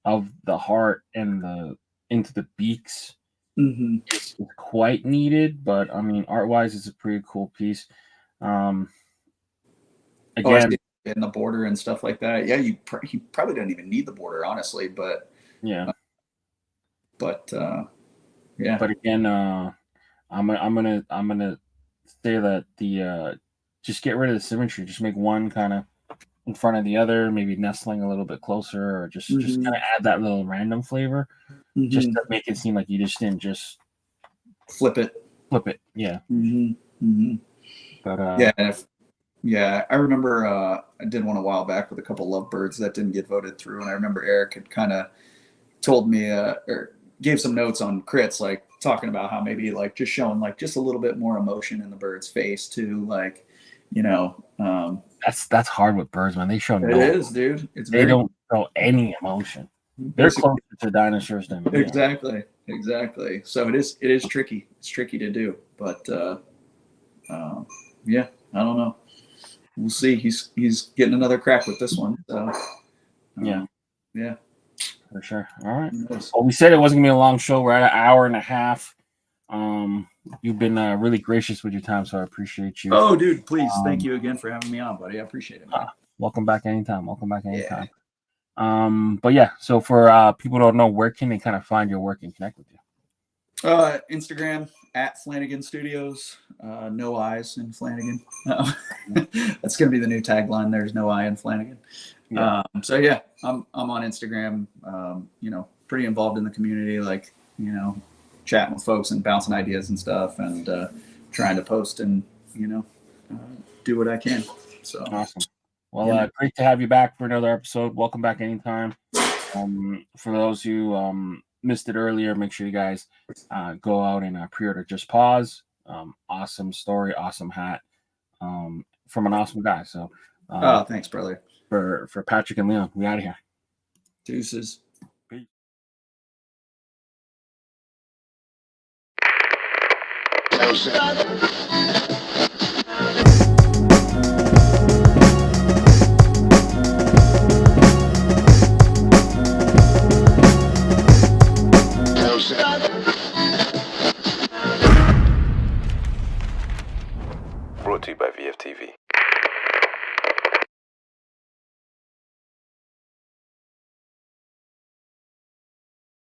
of the heart and into the beaks is quite needed, but I mean art wise it's a pretty cool piece. Again, in the border and stuff like that. Yeah, he probably didn't even need the border, honestly, but yeah. Yeah. But again, I'm gonna say that the just get rid of the symmetry. Just make one kind of in front of the other, maybe nestling a little bit closer, or just kind of add that little random flavor, just to make it seem like you just didn't just flip it. Yeah. But I remember I did one a while back with a couple lovebirds that didn't get voted through, and I remember Eric had kind of told me or gave some notes on Critz, like talking about how maybe like just showing like just a little bit more emotion in the bird's face too, like that's hard with birds, man. They show it is, dude. They don't show any emotion. They're closer to dinosaurs than me. Exactly. So it is tricky. It's tricky to do, but yeah, I don't know. We'll see. He's getting another crack with this one. So yeah, for sure. All right. Well, we said it wasn't gonna be a long show. We're at an hour and a half. You've been really gracious with your time, so I appreciate you. Oh, dude, please, thank you again for having me on, buddy. I appreciate it, man. Welcome back anytime. Yeah. But yeah, so for people who don't know, where can they kind of find your work and connect with you? Instagram at Flanagan Studios. No I's in Flanagan. That's gonna be the new tagline. There's no I in Flanagan. Yeah. So yeah, I'm on Instagram. Pretty involved in the community, like chatting with folks and bouncing ideas and stuff, and trying to post and do what I can. So awesome. Well, great to have you back for another episode. Welcome back anytime. For those who missed it earlier, make sure you guys go out and pre-order Just Pause. Awesome story, awesome hat from an awesome guy. So thanks, brother. For Patrick and Leon, we out of here. Deuces. Brought to you by VFTV.